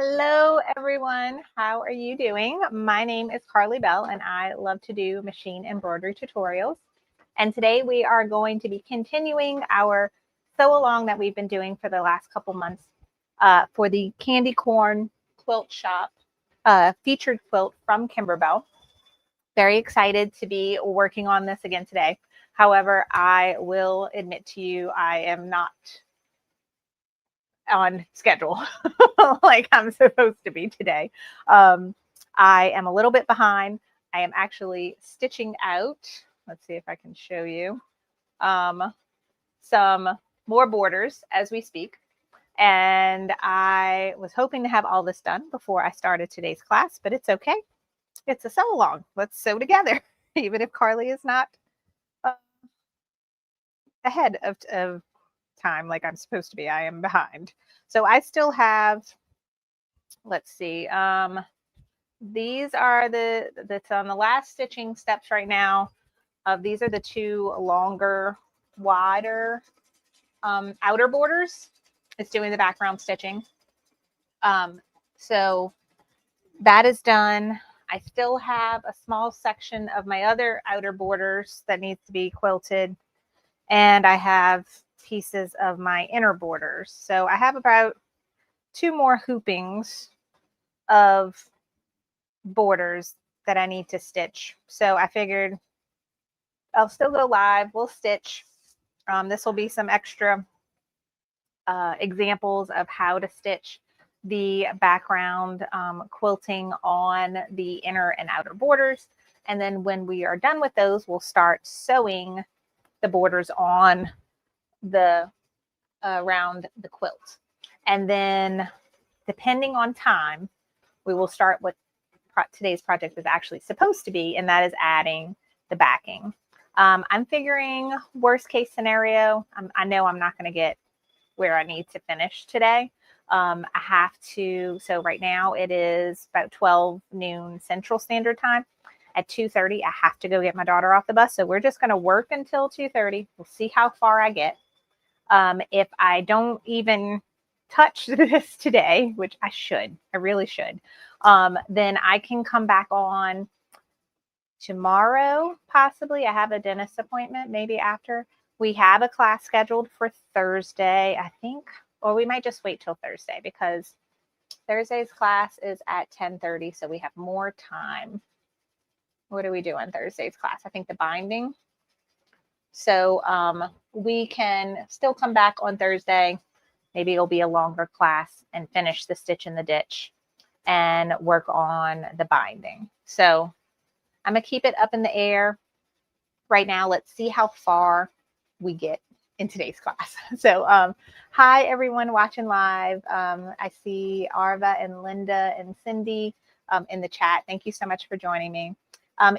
Hello, everyone. How are you doing? My name is Carly Bell, and I love to do machine embroidery tutorials. And today we are going to be continuing our sew along that we've been doing for the last couple months for the Candy Corn Quilt Shoppe featured quilt from Kimberbell. Very excited to be working on this again today. However, I will admit to you, I am not on schedule like I'm supposed to be today. I am a little bit behind. I am actually stitching out. Let's see if I can show you some more borders as we speak. And I was hoping to have all this done before I started today's class, but it's okay. It's a sew along. Let's sew together, even if Carly is not ahead of time like I'm supposed to be. I am behind. So I still have, let's see, these are that's on the last stitching steps right now. These are the two longer, wider outer borders. It's doing the background stitching. So that is done. I still have a small section of my other outer borders that needs to be quilted. And I have pieces of my inner borders. So I have about 2 more hoopings of borders that I need to stitch. So I figured I'll still go live. We'll stitch. This will be some extra examples of how to stitch the background quilting on the inner and outer borders. And then when we are done with those, we'll start sewing the borders on the around the quilt. And then depending on time, we will start what today's project is actually supposed to be, and that is adding the backing. I'm figuring worst case scenario. I know I'm not going to get where I need to finish today. I have to, so right now it is about 12 noon Central Standard Time. At 2:30, I have to go get my daughter off the bus. So we're just going to work until 2:30. We'll see how far I get. If I don't even touch this today, which I should, I really should, then I can come back on tomorrow, possibly. I have a dentist appointment, maybe after. We have a class scheduled for Thursday, I think, or we might just wait till Thursday because Thursday's class is at 10:30, so we have more time. What do we do on Thursday's class? I think the binding. So we can still come back on Thursday. Maybe it'll be a longer class and finish the stitch in the ditch and work on the binding. So I'm going to keep it up in the air right now. Let's see how far we get in today's class. So hi, everyone watching live. I see Arva and Linda and Cindy in the chat. Thank you so much for joining me.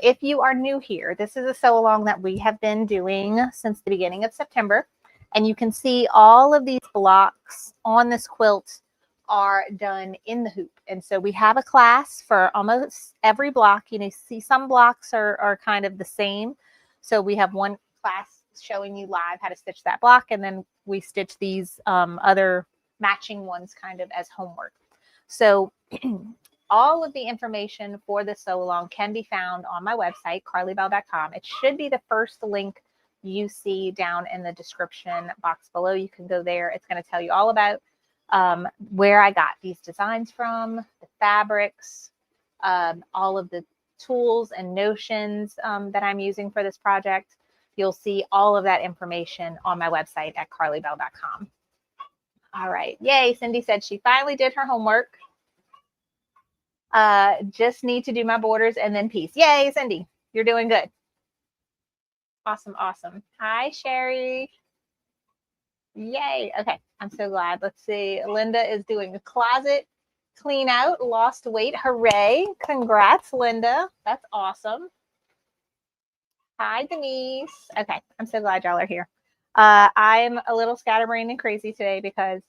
If you are new here, this is a sew along that we have been doing since the beginning of September. And you can see all of these blocks on this quilt are done in the hoop. And so we have a class for almost every block. You know, see some blocks are kind of the same. So we have one class showing you live how to stitch that block. And then we stitch these other matching ones kind of as homework. So all of the information for the sew along can be found on my website, carlybell.com. It should be the first link you see down in the description box below. You can go there. It's going to tell you all about where I got these designs from, the fabrics, all of the tools and notions that I'm using for this project. You'll see all of that information on my website at carlybell.com. All right. Yay. Cindy said she finally did her homework. Just need to do my borders and then piece. Yay, Cindy. You're doing good. Awesome. Awesome. Hi, Sherry. Yay. Okay. I'm so glad. Let's see. Linda is doing a closet clean out, lost weight. Hooray. Congrats, Linda. That's awesome. Hi, Denise. Okay. I'm so glad y'all are here. I'm a little scatterbrained and crazy today because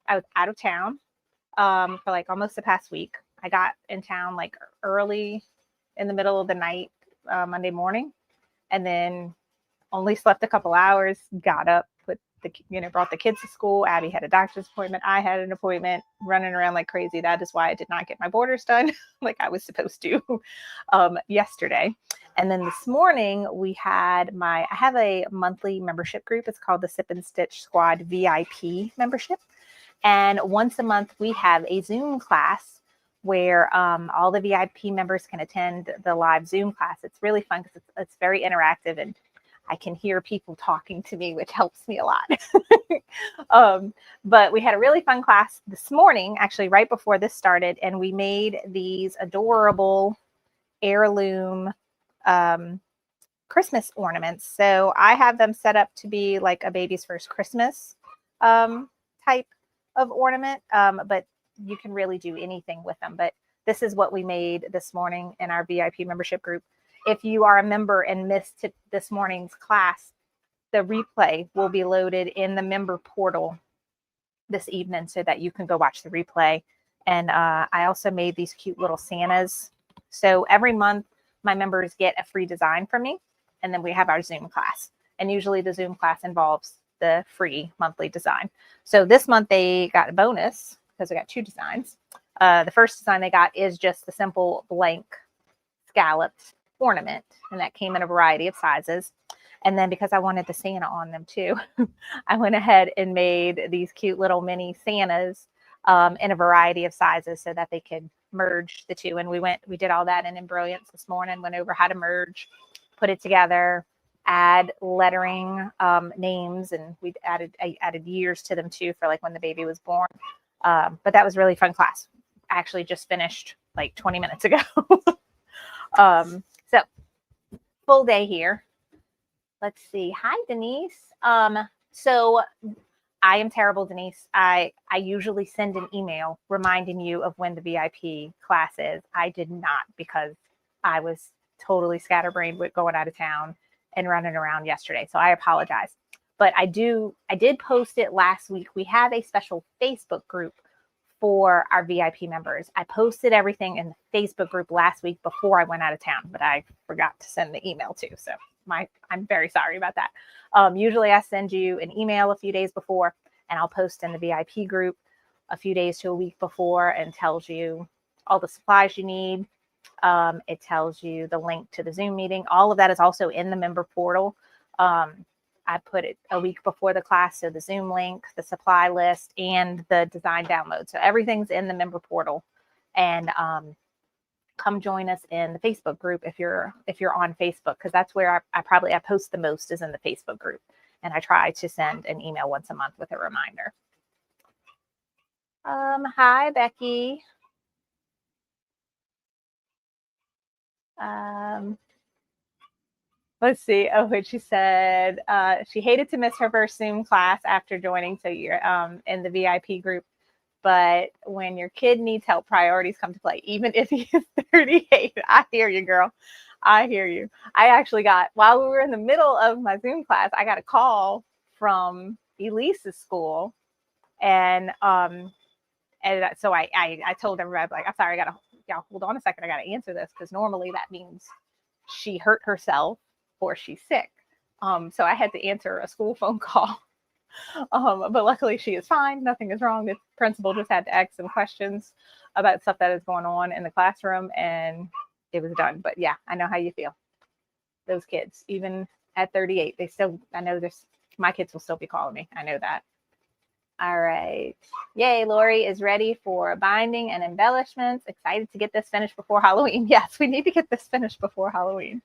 I was out of town for like almost the past week. I got in town like early in the middle of the night, Monday morning, and then only slept a couple hours, got up, put brought the kids to school. Abby had a doctor's appointment. I had an appointment, running around like crazy. That is why I did not get my borders done like I was supposed to yesterday. And then this morning I have a monthly membership group. It's called the Sip and Stitch Squad VIP membership. And once a month we have a Zoom class where all the VIP members can attend the live Zoom class. It's really fun because it's very interactive, and I can hear people talking to me, which helps me a lot. But we had a really fun class this morning, actually right before this started, and we made these adorable heirloom Christmas ornaments. So I have them set up to be like a baby's first Christmas type of ornament, but you can really do anything with them. But this is what we made this morning in our VIP membership group. If you are a member and missed this morning's class, the replay will be loaded in the member portal this evening so that you can go watch the replay. And I also made these cute little Santas. So every month my members get a free design from me, and then we have our Zoom class. And usually the Zoom class involves the free monthly design. So this month they got a bonus because we got 2 designs. The first design they got is just the simple blank scalloped ornament, and that came in a variety of sizes. And then because I wanted the Santa on them too, I went ahead and made these cute little mini Santas in a variety of sizes so that they could merge the two. And we did all that in Brilliance this morning, went over how to merge, put it together, add lettering, names, and I added years to them too for like when the baby was born. But that was a really fun class. I actually just finished like 20 minutes ago. So full day here. Let's see. Hi, Denise. So I am terrible, Denise. I usually send an email reminding you of when the VIP class is. I did not, because I was totally scatterbrained with going out of town and running around yesterday. So I apologize. But I did post it last week. We have a special Facebook group for our VIP members. I posted everything in the Facebook group last week before I went out of town, but I forgot to send the email too. So I'm very sorry about that. Usually I send you an email a few days before, and I'll post in the VIP group a few days to a week before, and tells you all the supplies you need. It tells you the link to the Zoom meeting. All of that is also in the member portal. I put it a week before the class, so the Zoom link, the supply list, and the design download. So everything's in the member portal. And come join us in the Facebook group if you're on Facebook, because that's where I post the most, is in the Facebook group. And I try to send an email once a month with a reminder. Hi, Becky. Let's see. Oh, what she said. She hated to miss her first Zoom class after joining. So you're in the VIP group. But when your kid needs help, priorities come to play, even if he is 38. I hear you, girl. I hear you. I actually while we were in the middle of my Zoom class, I got a call from Elise's school. And so I told everybody, like, I'm sorry, y'all hold on a second. I got to answer this, because normally that means she hurt herself or she's sick. So I had to answer a school phone call. But luckily she is fine. Nothing is wrong. The principal just had to ask some questions about stuff that is going on in the classroom, and it was done. But yeah, I know how you feel. Those kids, even at 38, my kids will still be calling me. I know that. All right. Yay, Lori is ready for binding and embellishments. Excited to get this finished before Halloween. Yes, we need to get this finished before Halloween.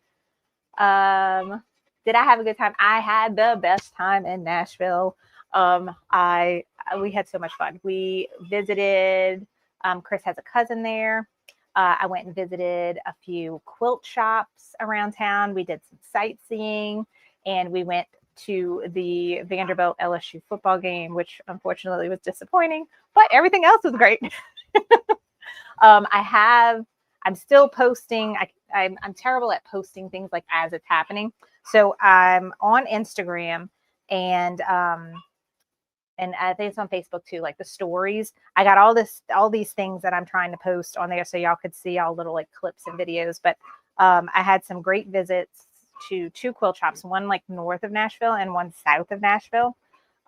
Did I have a good time? I had the best time in Nashville. We had so much fun. We visited, Chris has a cousin there. I went and visited a few quilt shops around town. We did some sightseeing, and we went to the Vanderbilt LSU football game, which unfortunately was disappointing, but everything else was great. I'm still posting. I'm terrible at posting things like as it's happening. So I'm on Instagram, and I think it's on Facebook too, like the stories. I got all these things that I'm trying to post on there, so y'all could see all little like clips and videos. But I had some great visits to 2 quilt shops, one like north of Nashville and one south of Nashville.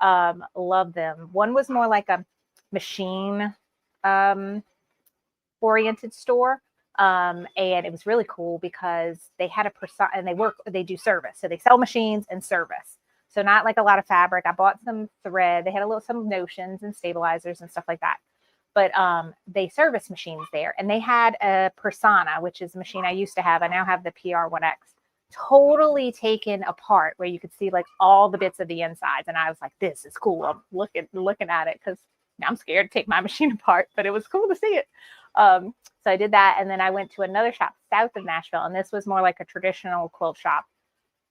Love them. One was more like a machine oriented store. And it was really cool because they had a person and they do service. So they sell machines and service. So not like a lot of fabric. I bought some thread. They had some notions and stabilizers and stuff like that. But they service machines there. And they had a Persona, which is a machine I used to have. I now have the PR1X. Totally taken apart where you could see like all the bits of the insides. And I was like, this is cool. I'm looking at it because now I'm scared to take my machine apart, but it was cool to see it. So I did that. And then I went to another shop south of Nashville. And this was more like a traditional quilt shop.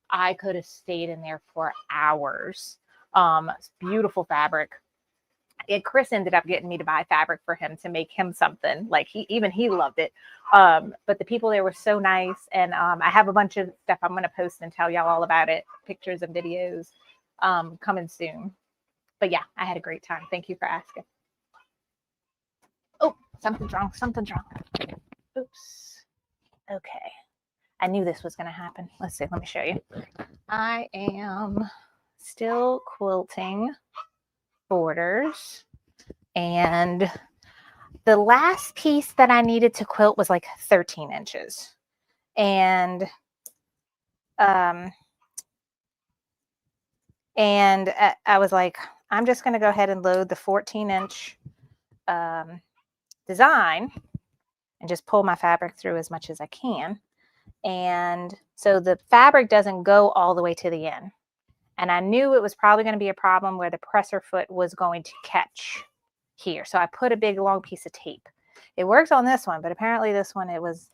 I could have stayed in there for hours. Beautiful fabric. Chris ended up getting me to buy fabric for him to make him something. Like he loved it. But the people there were so nice. And I have a bunch of stuff I'm going to post and tell y'all all about it. Pictures and videos coming soon. But yeah, I had a great time. Thank you for asking. Oh, something's wrong. Oops. Okay. I knew this was going to happen. Let's see. Let me show you. I am still quilting borders. And the last piece that I needed to quilt was like 13 inches. And I was like, I'm just going to go ahead and load the 14-inch design and just pull my fabric through as much as I can. And so the fabric doesn't go all the way to the end. And I knew it was probably going to be a problem where the presser foot was going to catch here. So I put a big long piece of tape. It works on this one, but apparently this one, it was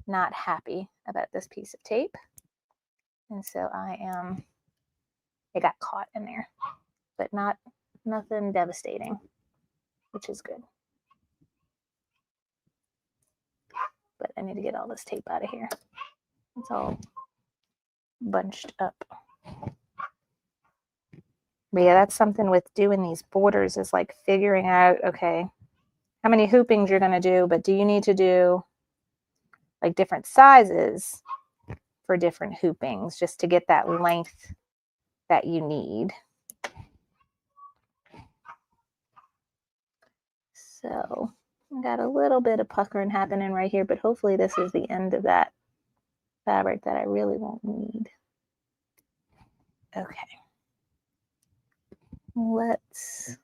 not happy about this piece of tape. And so it got caught in there, but nothing devastating, which is good. But I need to get all this tape out of here. It's all bunched up. But yeah, that's something with doing these borders is like figuring out, okay, how many hoopings you're going to do, but do you need to do like different sizes for different hoopings just to get that length that you need. So I got a little bit of puckering happening right here, but hopefully this is the end of that fabric that I really won't need. Okay. Let's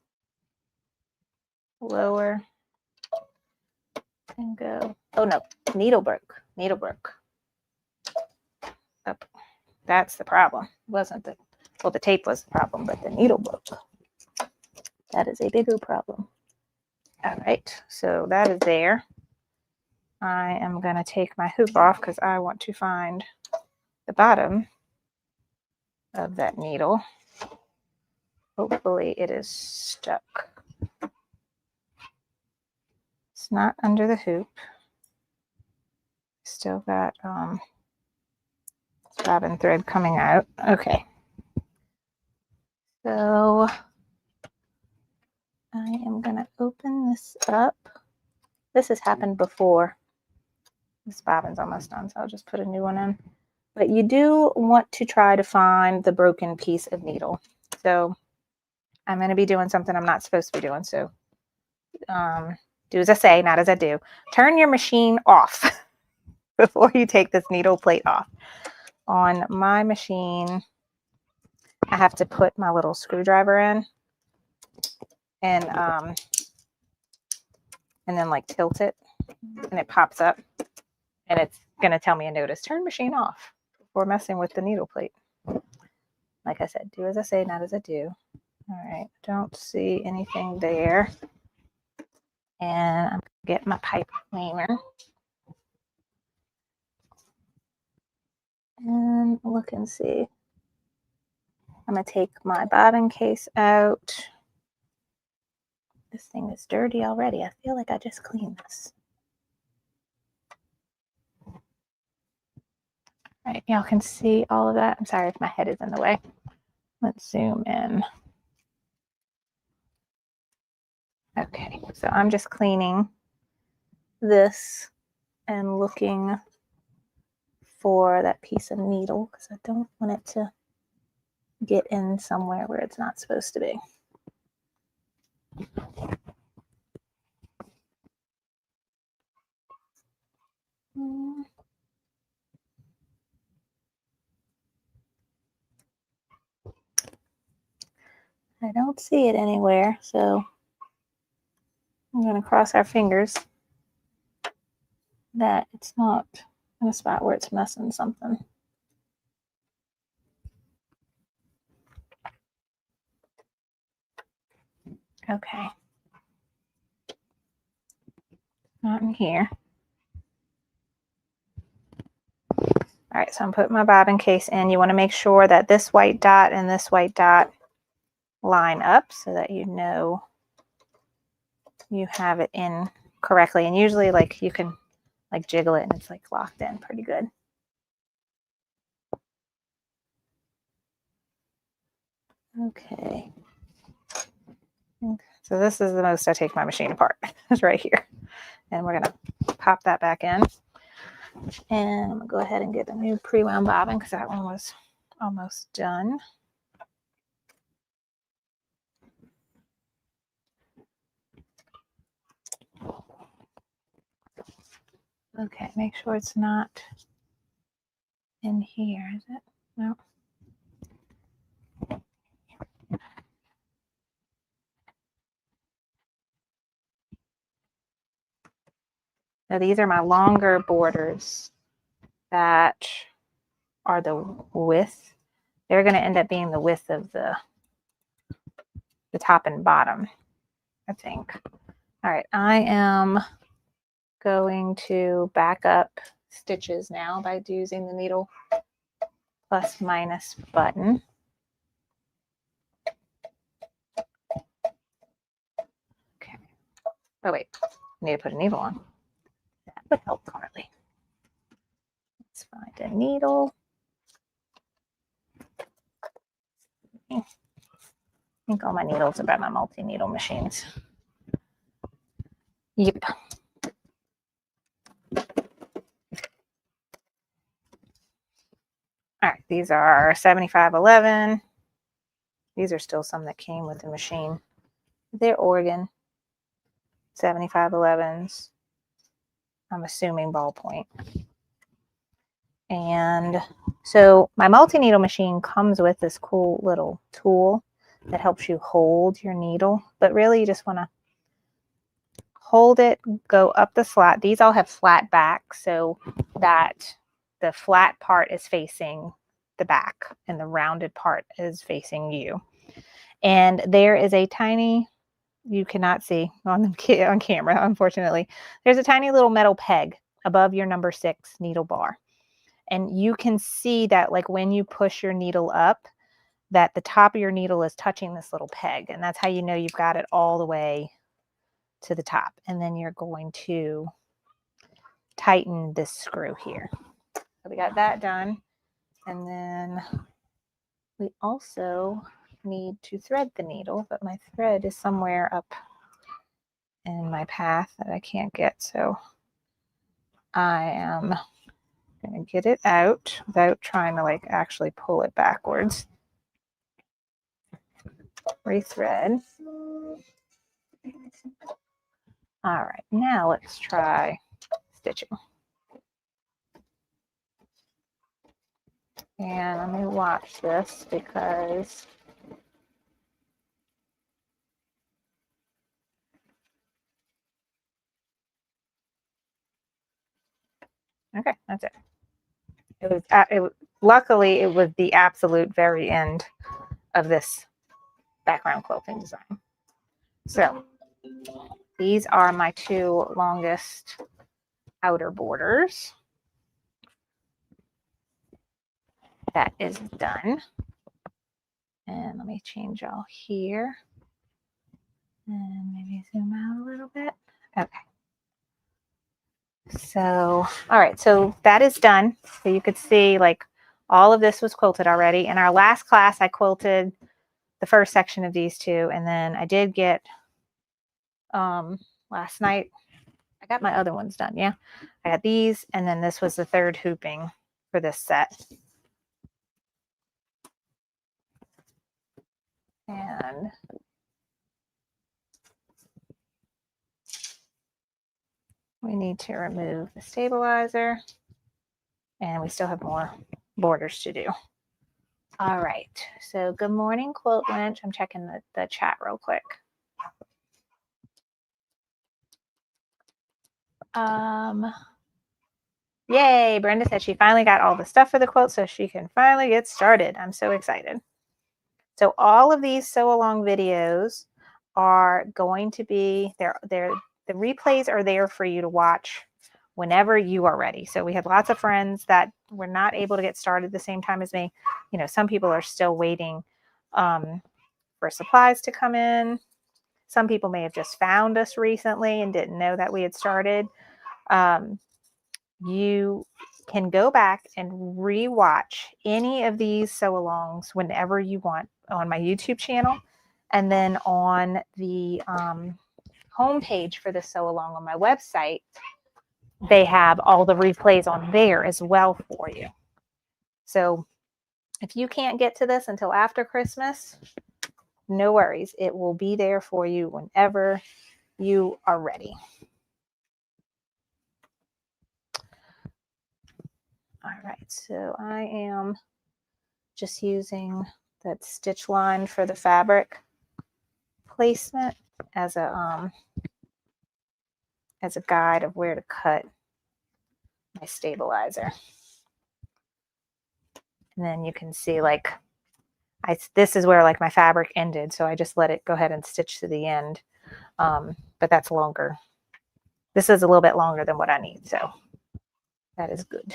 lower and go. Oh no, needle broke. Up. That's the problem. Wasn't the, well, the tape was the problem, but the needle broke. That is a bigger problem. All right, so that is there. I am going to take my hoop off because I want to find the bottom of that needle. Hopefully it is stuck. It's not under the hoop. Still got bobbin thread coming out. Okay. So I am going to open this up. This has happened before. This bobbin's almost done, so I'll just put a new one in. But you do want to try to find the broken piece of needle. So I'm going to be doing something I'm not supposed to be doing. So do as I say, not as I do. Turn your machine off before you take this needle plate off. On my machine, I have to put my little screwdriver in and then like tilt it and it pops up and it's going to tell me a notice. Turn machine off before messing with the needle plate. Like I said, do as I say, not as I do. All right, don't see anything there. And I'm going to get my pipe cleaner. And look and see. I'm going to take my bobbin case out. This thing is dirty already. I feel like I just cleaned this. All right, y'all can see all of that. I'm sorry if my head is in the way. Let's zoom in. Okay, so I'm just cleaning this and looking for that piece of needle because I don't want it to get in somewhere where it's not supposed to be. I don't see it anywhere, so I'm going to cross our fingers that it's not in a spot where it's messing something. Okay. Not in here. All right, so I'm putting my bobbin case in. You want to make sure that this white dot and this white dot line up so that you know you have it in correctly. And usually like you can like jiggle it and it's like locked in pretty good. Okay. So this is the most I take my machine apart. It's right here. And we're going to pop that back in. And I'm going to go ahead and get a new pre-wound bobbin because that one was almost done. Okay, make sure it's not in here, is it? No. Now these are my longer borders that are the width. They're going to end up being the width of the top and bottom, I think. All right, I am going to back up stitches now by using the needle plus minus button. Okay. Oh wait, I need to put a needle on. That would help, Carly. Let's find a needle. I think all my needles are by my multi-needle machines. Yep. All right, these are 7511. These are still some that came with the machine. They're Oregon 7511s. I'm assuming ballpoint. And so my multi-needle machine comes with this cool little tool that helps you hold your needle, but really you just want to hold it, go up the slat. These all have flat backs so that the flat part is facing the back and the rounded part is facing you. And there is a tiny, you cannot see on camera, unfortunately, there's a tiny little metal peg above your number 6 needle bar. And you can see that like when you push your needle up, that the top of your needle is touching this little peg. And that's how you know you've got it all the way to the top. And then you're going to tighten this screw here. So we got that done. And then we also need to thread the needle, but my thread is somewhere up in my path that I can't get. So I am going to get it out without trying to like actually pull it backwards. Rethread. All right, now let's try stitching. And let me watch this because okay, that's it. It was luckily it was the absolute very end of this background quilting design. So these are my 2 longest outer borders. That is done. And let me change all here. And maybe zoom out a little bit. Okay. So, all right, so that is done. So you could see like all of this was quilted already. In our last class, I quilted the first section of these 2. And then I did get, last night, I got my other ones done. Yeah, I got these. And then this was the 3rd hooping for this set. And we need to remove the stabilizer, and we still have more borders to do. All right, so good morning, Quilt Wench. I'm checking the chat real quick. Yay, Brenda said she finally got all the stuff for the quilt so she can finally get started. I'm so excited. So all of these sew along videos are going to be the replays are there for you to watch whenever you are ready. So we have lots of friends that were not able to get started the same time as me. You know, some people are still waiting for supplies to come in. Some people may have just found us recently and didn't know that we had started. You can go back and rewatch any of these sew-alongs whenever you want on my YouTube channel. And then on the homepage for the sew-along on my website, they have all the replays on there as well for you. So if you can't get to this until after Christmas, no worries. It will be there for you whenever you are ready. All right, so I am just using that stitch line for the fabric placement as a guide of where to cut my stabilizer. And then you can see like this is where like my fabric ended, so I just let it go ahead and stitch to the end. But that's longer. This is a little bit longer than what I need, so that is good.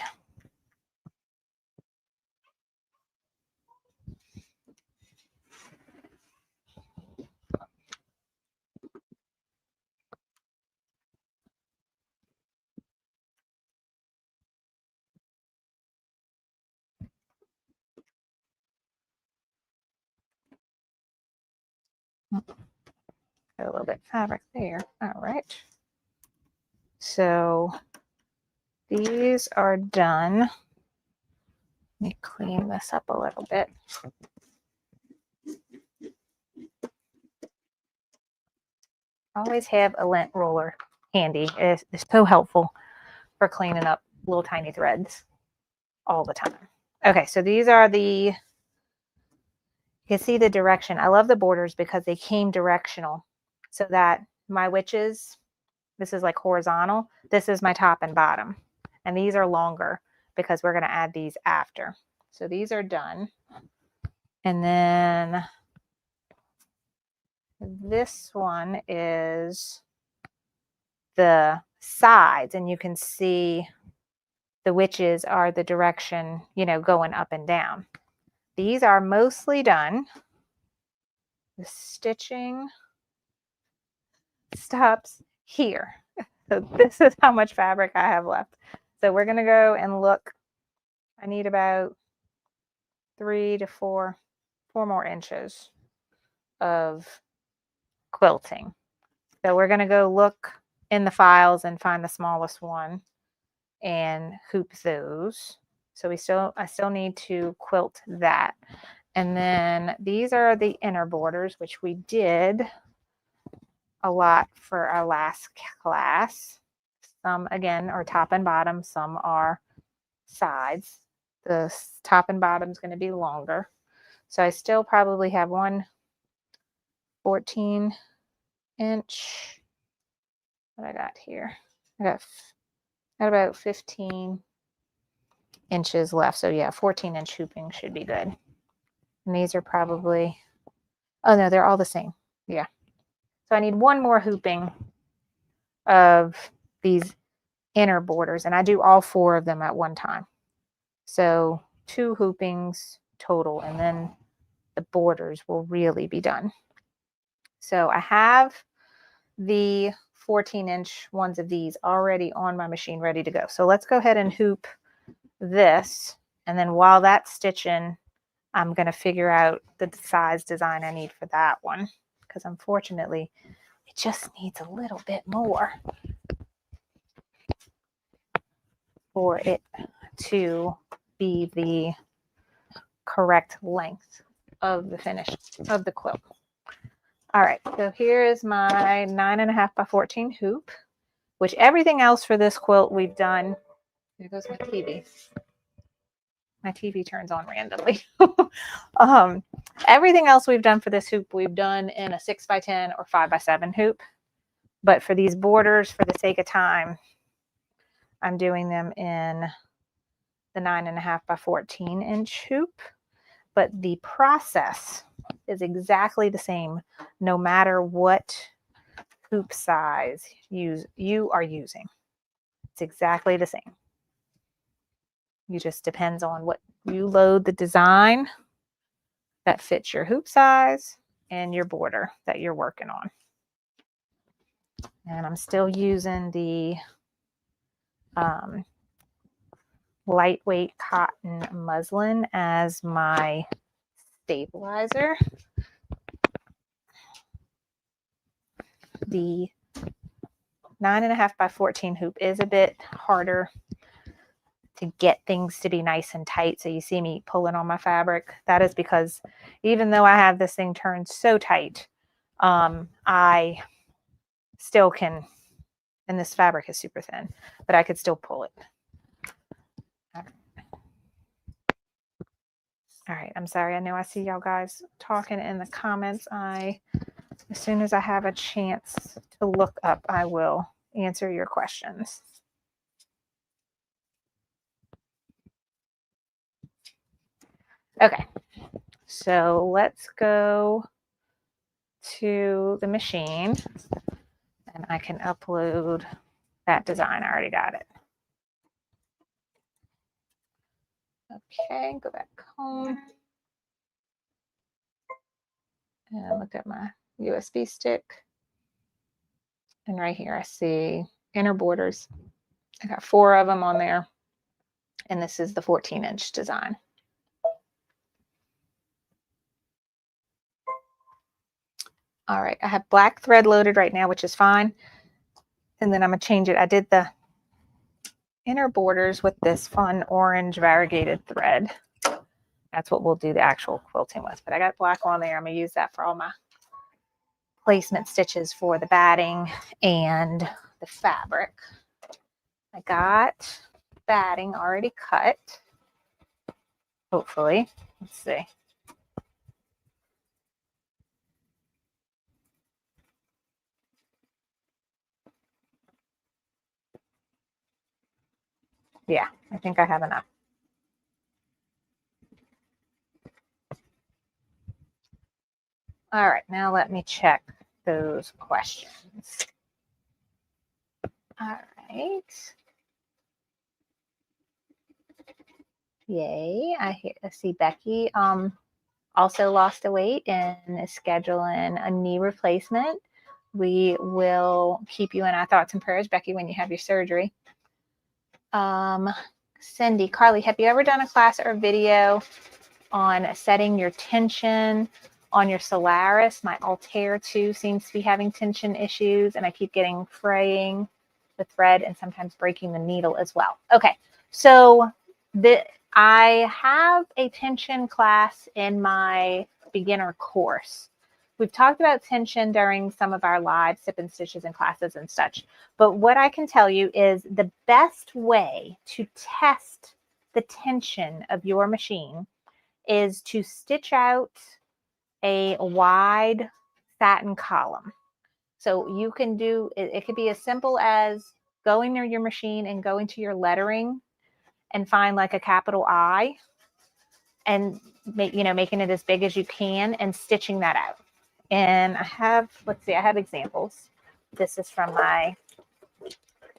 Got a little bit of fabric there. All right. So these are done. Let me clean this up a little bit. Always have a lint roller handy. It's so helpful for cleaning up little tiny threads all the time. Okay, so these are you can see the direction. I love the borders because they came directional so that my witches, this is like horizontal. This is my top and bottom. And these are longer because we're going to add these after. So these are done. And then this one is the sides, and you can see the witches are the direction, you know, going up and down. These are mostly done. The stitching stops here. So this is how much fabric I have left. So we're going to go and look. I need about 3 to 4 more inches of quilting. So we're going to go look in the files and find the smallest one and hoop those. So I still need to quilt that. And then these are the inner borders, which we did a lot for our last class. Some again are top and bottom, some are sides. The top and bottom is going to be longer. So I still probably have one 14-inch. What I got here? I got about 15 inches left. So yeah, 14-inch hooping should be good. And these are probably, oh no, they're all the same. Yeah. So I need one more hooping of these inner borders, and I do all 4 of them at one time. So 2 hoopings total, and then the borders will really be done. So I have the 14-inch ones of these already on my machine ready to go. So let's go ahead and hoop this, and then while that's stitching, I'm going to figure out the size design I need for that one, because unfortunately it just needs a little bit more for it to be the correct length. of the finish of the quilt. All right, so here is my 9.5 by 14 hoop, which everything else for this quilt we've done. There goes my TV. My TV turns on randomly. Everything else we've done for this hoop, we've done in a 6 by 10 or 5 by 7 hoop. But for these borders, for the sake of time, I'm doing them in the 9.5 by 14 inch hoop. But the process is exactly the same, no matter what hoop size you are using. It's exactly the same. It just depends on what you load the design that fits your hoop size and your border that you're working on. And I'm still using the lightweight cotton muslin as my stabilizer. The 9.5 by 14 hoop is a bit harder to get things to be nice and tight. So you see me pulling on my fabric. That is because even though I have this thing turned so tight, I still can, and this fabric is super thin, but I could still pull it. All right, I'm sorry. I know I see y'all guys talking in the comments. As soon as I have a chance to look up, I will answer your questions. Okay, so let's go to the machine and I can upload that design. I already got it. Okay, go back home and look at my USB stick. And right here I see inner borders. I got 4 of them on there. And this is the 14-inch design. All right, I have black thread loaded right now, which is fine. And then I'm going to change it. I did the inner borders with this fun orange variegated thread. That's what we'll do the actual quilting with. But I got black on there. I'm going to use that for all my placement stitches for the batting and the fabric. I got batting already cut. Hopefully. Let's see. Yeah, I think I have enough. All right, now let me check those questions. All right. Yay, I see Becky also lost a weight and is scheduling a knee replacement. We will keep you in our thoughts and prayers, Becky, when you have your surgery. Cindy, Carly, have you ever done a class or video on setting your tension on your Solaris? My Altair 2 seems to be having tension issues, and I keep getting fraying the thread and sometimes breaking the needle as well. Okay, so I have a tension class in my beginner course. We've talked about tension during some of our live sip and stitches and classes and such. But what I can tell you is the best way to test the tension of your machine is to stitch out a wide satin column. So you can do, it could be as simple as going near your machine and going to your lettering and find like a capital I and making it as big as you can and stitching that out. And I have, let's see, I have examples. This is from my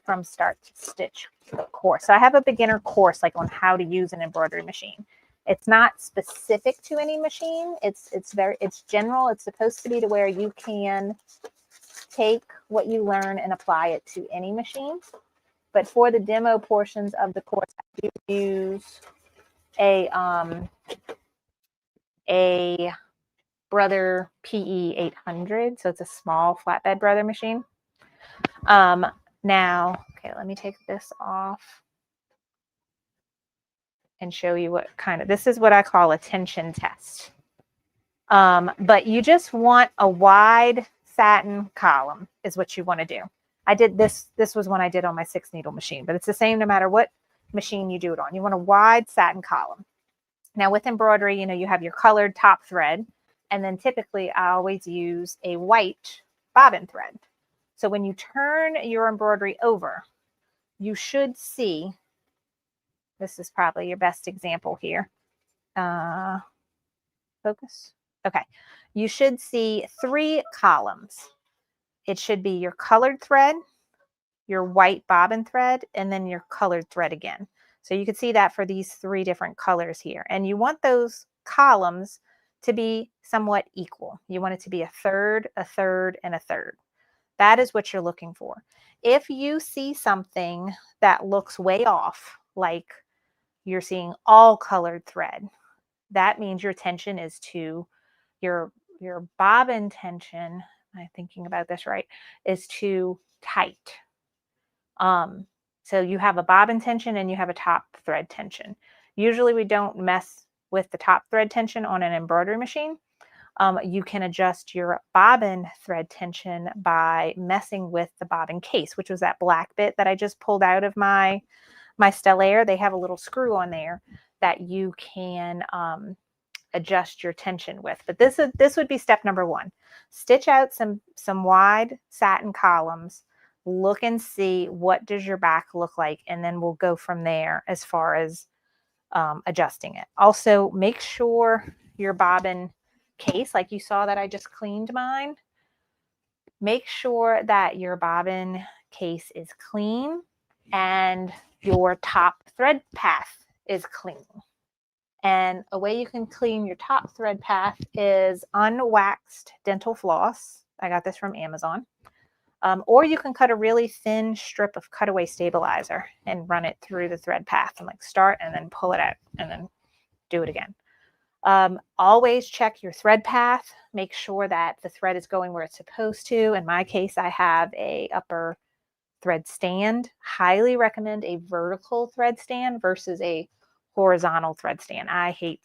From Start to Stitch course. So I have a beginner course like on how to use an embroidery machine. It's not specific to any machine. It's general. It's supposed to be to where you can take what you learn and apply it to any machine. But for the demo portions of the course, I do use a Brother PE 800. So it's a small flatbed Brother machine. Now, okay, let me take this off and show you what kind of, this is what I call a tension test. But you just want a wide satin column is what you want to do. I did this. This was one I did on my 6-needle machine, but it's the same no matter what machine you do it on. You want a wide satin column. Now with embroidery, you know, you have your colored top thread, and then typically I always use a white bobbin thread. So when you turn your embroidery over, you should see, this is probably your best example here. Focus. Okay. You should see 3 columns. It should be your colored thread, your white bobbin thread, and then your colored thread again. So you can see that for these 3 different colors here. And you want those columns to be somewhat equal. You want it to be a third, and a third. That is what you're looking for. If you see something that looks way off, like you're seeing all colored thread, that means your tension is too, your bobbin tension, am I thinking about this right, is too tight. So you have a bobbin tension and you have a top thread tension. Usually we don't mess with the top thread tension on an embroidery machine. You can adjust your bobbin thread tension by messing with the bobbin case, which was that black bit that I just pulled out of my Stellaire. They have a little screw on there that you can adjust your tension with. But this would be step number 1. Stitch out some wide satin columns. Look and see what does your back look like, and then we'll go from there as far as adjusting it. Also, make sure your bobbin case, like you saw that I just cleaned mine, make sure that your bobbin case is clean and your top thread path is clean. And a way you can clean your top thread path is unwaxed dental floss. I got this from Amazon. Or you can cut a really thin strip of cutaway stabilizer and run it through the thread path and like start and then pull it out and then do it again. Always check your thread path. Make sure that the thread is going where it's supposed to. In my case, I have a upper thread stand. Highly recommend a vertical thread stand versus a horizontal thread stand. Hate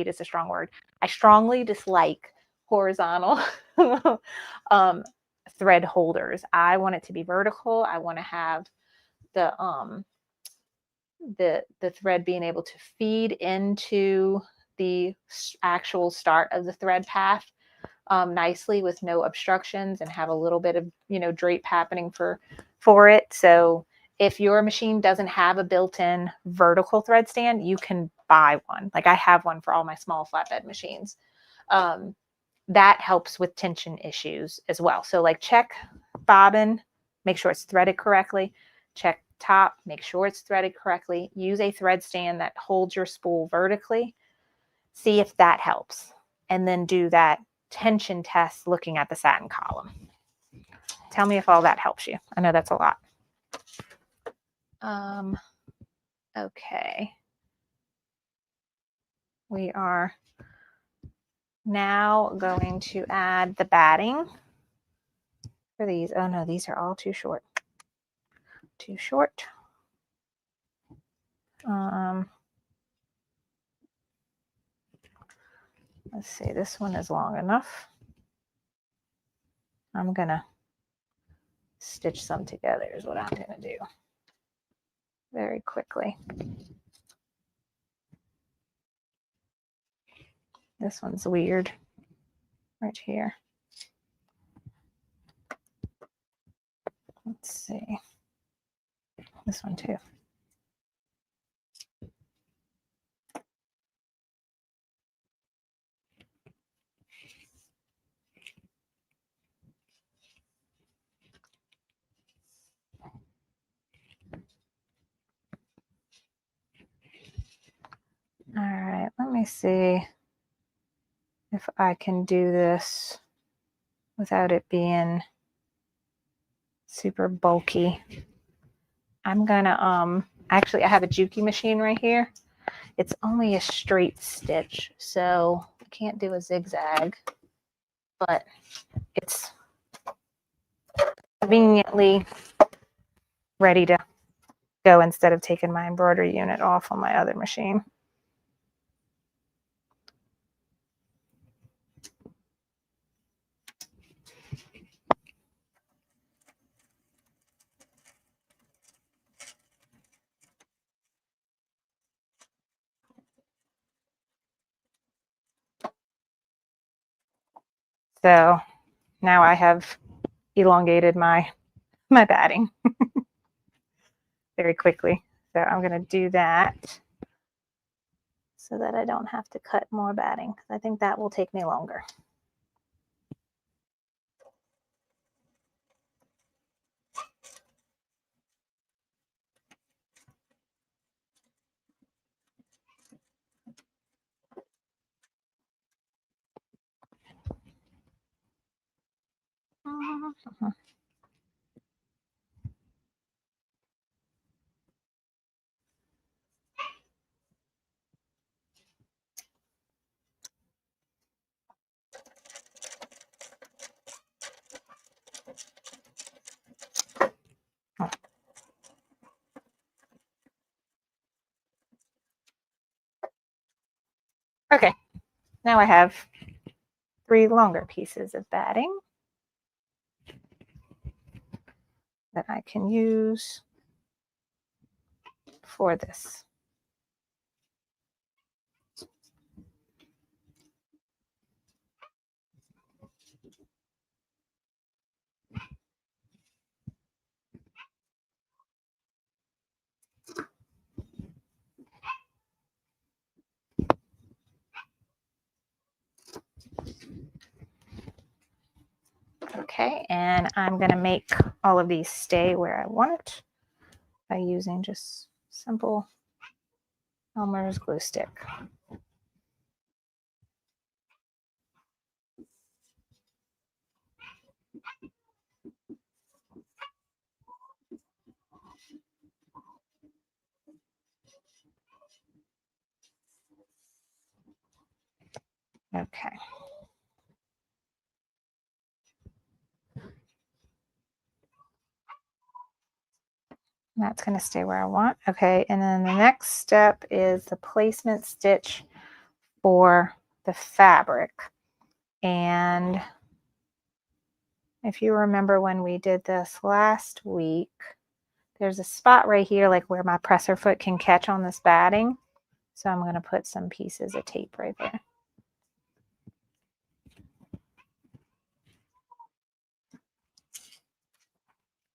is a strong word. I strongly dislike horizontal thread holders. I want it to be vertical. I want to have the thread being able to feed into the actual start of the thread path nicely with no obstructions, and have a little bit of, you know, drape happening for it. So if your machine doesn't have a built-in vertical thread stand, you can buy one. Like I have one for all my small flatbed machines. That helps with tension issues as well. So like check bobbin, make sure it's threaded correctly. Check top, make sure it's threaded correctly. Use a thread stand that holds your spool vertically. See if that helps. And then do that tension test looking at the satin column. Tell me if all that helps you. I know that's a lot. Okay. We are now going to add the batting for these. Oh no, these are all too short. Too short. Let's see, this one is long enough. I'm gonna stitch some together is what I'm gonna do very quickly. This one's weird right here. Let's see. This one too. All right, let me see if I can do this without it being super bulky. I'm gonna, actually I have a Juki machine right here. It's only a straight stitch, so I can't do a zigzag, but it's conveniently ready to go instead of taking my embroidery unit off on my other machine. So now I have elongated my batting very quickly. So I'm going to do that so that I don't have to cut more batting, because I think that will take me longer. Okay, now I have 3 longer pieces of batting that I can use for this. Okay, and I'm going to make all of these stay where I want by using just simple Elmer's glue stick. Okay. That's going to stay where I want. Okay, and then the next step is the placement stitch for the fabric. And if you remember when we did this last week, there's a spot right here like where my presser foot can catch on this batting. So I'm going to put some pieces of tape right there.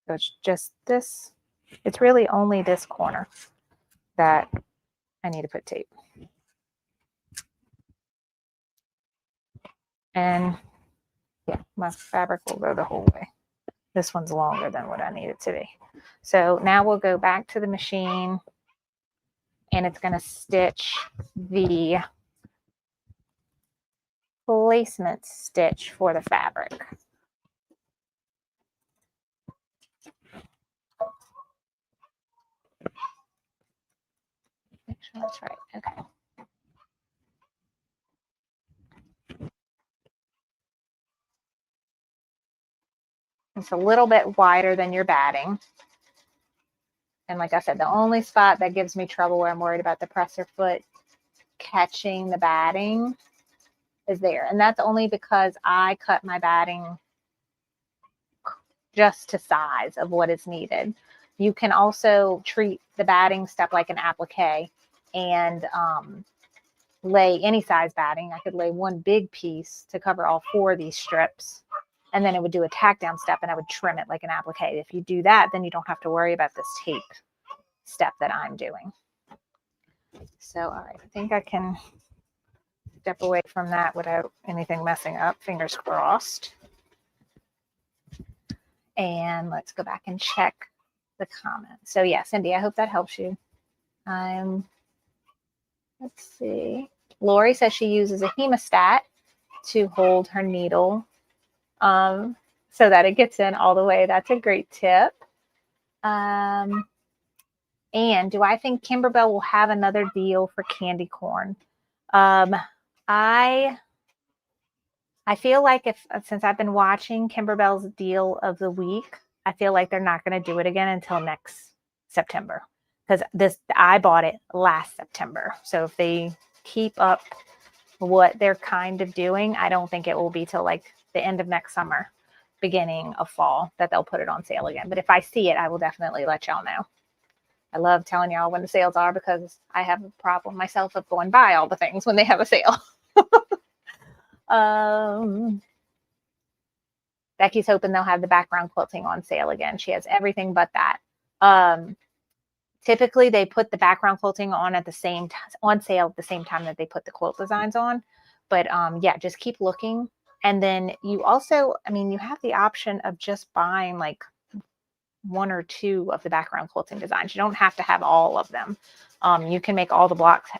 So it's just this. It's really only this corner that I need to put tape. And yeah, my fabric will go the whole way. This one's longer than what I need it to be. So now we'll go back to the machine and it's going to stitch the placement stitch for the fabric. Make sure that's right. Okay. It's a little bit wider than your batting. And like I said, the only spot that gives me trouble where I'm worried about the presser foot catching the batting is there. And that's only because I cut my batting just to size of what is needed. You can also treat the batting step like an applique and lay any size batting. I could lay one big piece to cover all 4 of these strips, and then it would do a tack down step and I would trim it like an applique. If you do that, then you don't have to worry about this tape step that I'm doing. So, all right, I think I can step away from that without anything messing up, fingers crossed. And let's go back and check the comments. So yeah, Cindy, I hope that helps you. Let's see. Lori says she uses a hemostat to hold her needle so that it gets in all the way. That's a great tip. And do I think Kimberbell will have another deal for candy corn? I feel like since I've been watching Kimberbell's deal of the week, I feel like they're not going to do it again until next September, because I bought it last September. So if they keep up what they're kind of doing, I don't think it will be till like the end of next summer, beginning of fall, that they'll put it on sale again. But if I see it, I will definitely let y'all know. I love telling y'all when the sales are, because I have a problem myself of going buy all the things when they have a sale. Becky's hoping they'll have the background quilting on sale again. She has everything but that. Typically they put the background quilting on at the same on sale at the same time that they put the quilt designs on. But yeah, just keep looking. And then you also, I mean, you have the option of just buying like 1 or 2 of the background quilting designs. You don't have to have all of them. You can make all the blocks.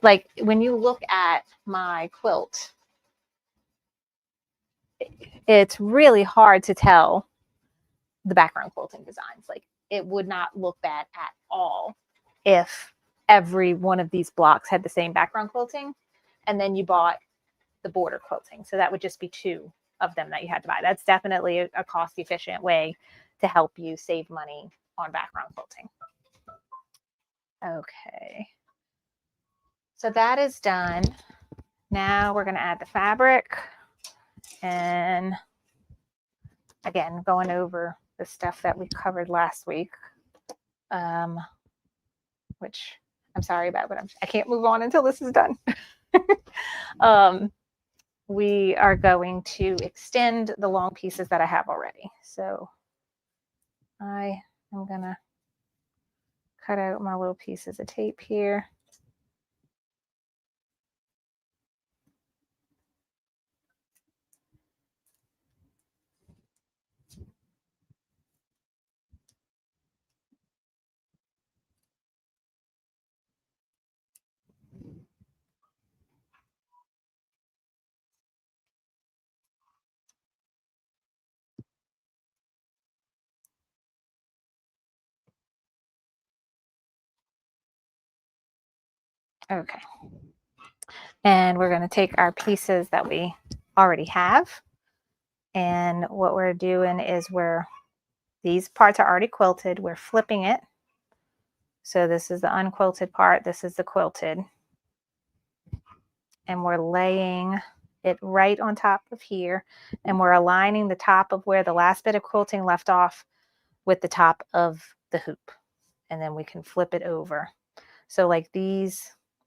Like when you look at my quilt, it's really hard to tell the background quilting designs. Like it would not look bad at all if every one of these blocks had the same background quilting and then you bought the border quilting. So that would just be 2 of them that you had to buy. That's definitely a cost efficient way to help you save money on background quilting. Okay. So that is done. Now we're going to add the fabric, and again, going over the stuff that we covered last week, which I'm sorry about, but I can't move on until this is done. We are going to extend the long pieces that I have already. So I am going to cut out my little pieces of tape here. Okay. And we're going to take our pieces that we already have. And what we're doing is these parts are already quilted. We're flipping it. So this is the unquilted part. This is the quilted. And we're laying it right on top of here. And we're aligning the top of where the last bit of quilting left off with the top of the hoop. And then we can flip it over. So like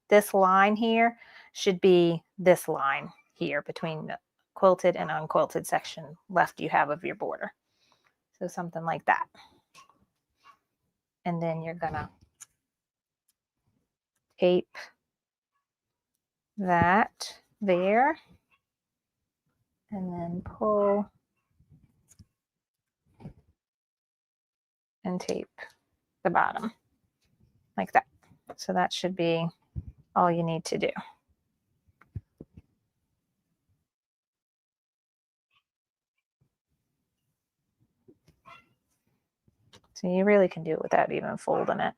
this line here should be this line here between the quilted and unquilted section left you have of your border. So something like that. And then you're gonna tape that there and then pull and tape the bottom like that. So that should be all you need to do. So you really can do it without even folding it.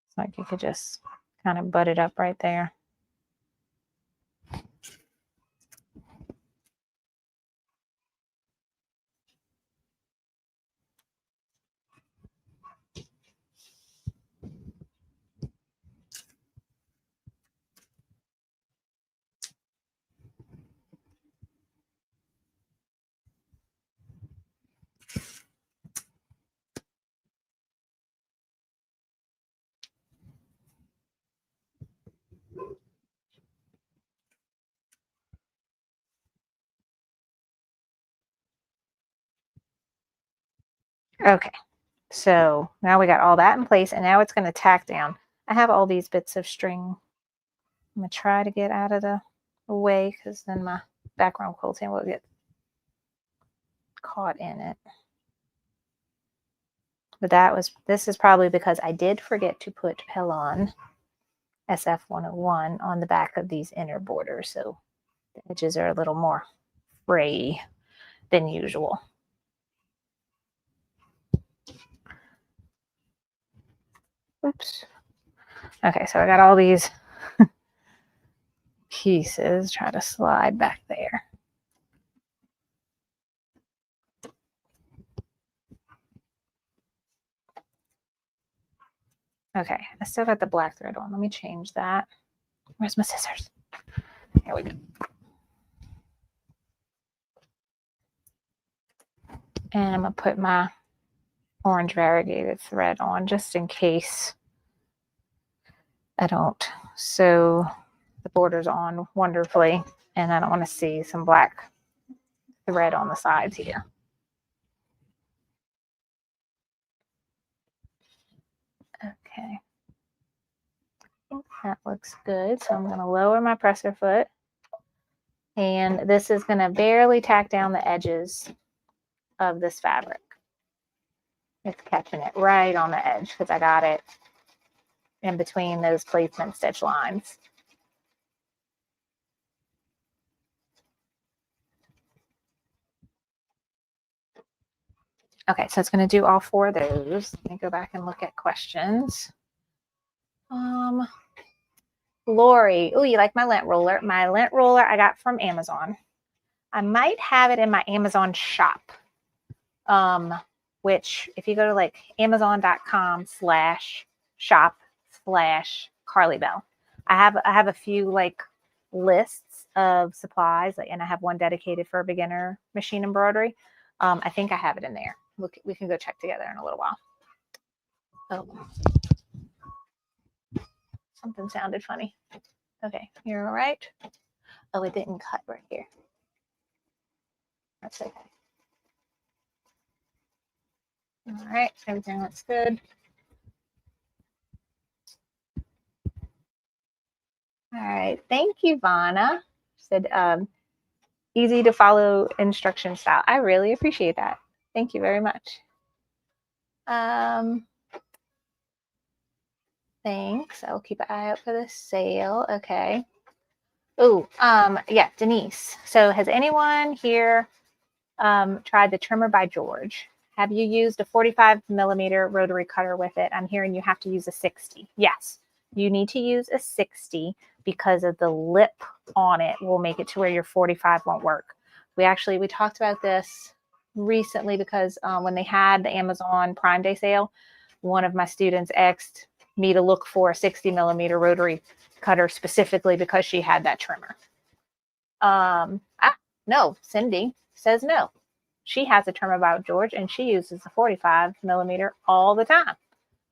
It's like you could just kind of butt it up right there. Okay, so now we got all that in place, and now it's going to tack down. I have all these bits of string. I'm going to try to get out of the way because then my background quilting will get caught in it. But this is probably because I did forget to put Pellon SF101 on the back of these inner borders, so the edges are a little more fray than usual. Oops. Okay, so I got all these pieces. Try to slide back there. Okay, I still got the black thread on. Let me change that. Where's my scissors? Here we go. And I'm going to put my orange variegated thread on just in case I don't sew the borders on wonderfully and I don't want to see some black thread on the sides here. Okay. I think that looks good. So I'm going to lower my presser foot. And this is going to barely tack down the edges of this fabric. It's catching it right on the edge because I got it in between those placement stitch lines. Okay, so it's going to do all 4 of those. Let me go back and look at questions. Lori, oh, you like my lint roller? My lint roller I got from Amazon. I might have it in my Amazon shop, which if you go to like amazon.com/shop/CarlyBell, I have a few like lists of supplies, and I have one dedicated for beginner machine embroidery. I think I have it in there. Look, we can go check together in a little while. Oh, something sounded funny. Okay, you're all right. Oh, it didn't cut right here. That's okay. All right, everything looks good. All right, thank you, Vana. Said easy to follow instruction style. I really appreciate that. Thank you very much. Thanks. I'll keep an eye out for the sale. Okay. Oh, yeah, Denise. So has anyone here tried the trimmer by George? Have you used a 45mm rotary cutter with it? I'm hearing you have to use a 60. Yes, you need to use a 60 because of the lip on it will make it to where your 45 won't work. We talked about this recently because when they had the Amazon Prime Day sale, one of my students asked me to look for a 60mm rotary cutter specifically because she had that trimmer. No, Cindy says no. She has a trimmer by George and she uses a 45mm all the time.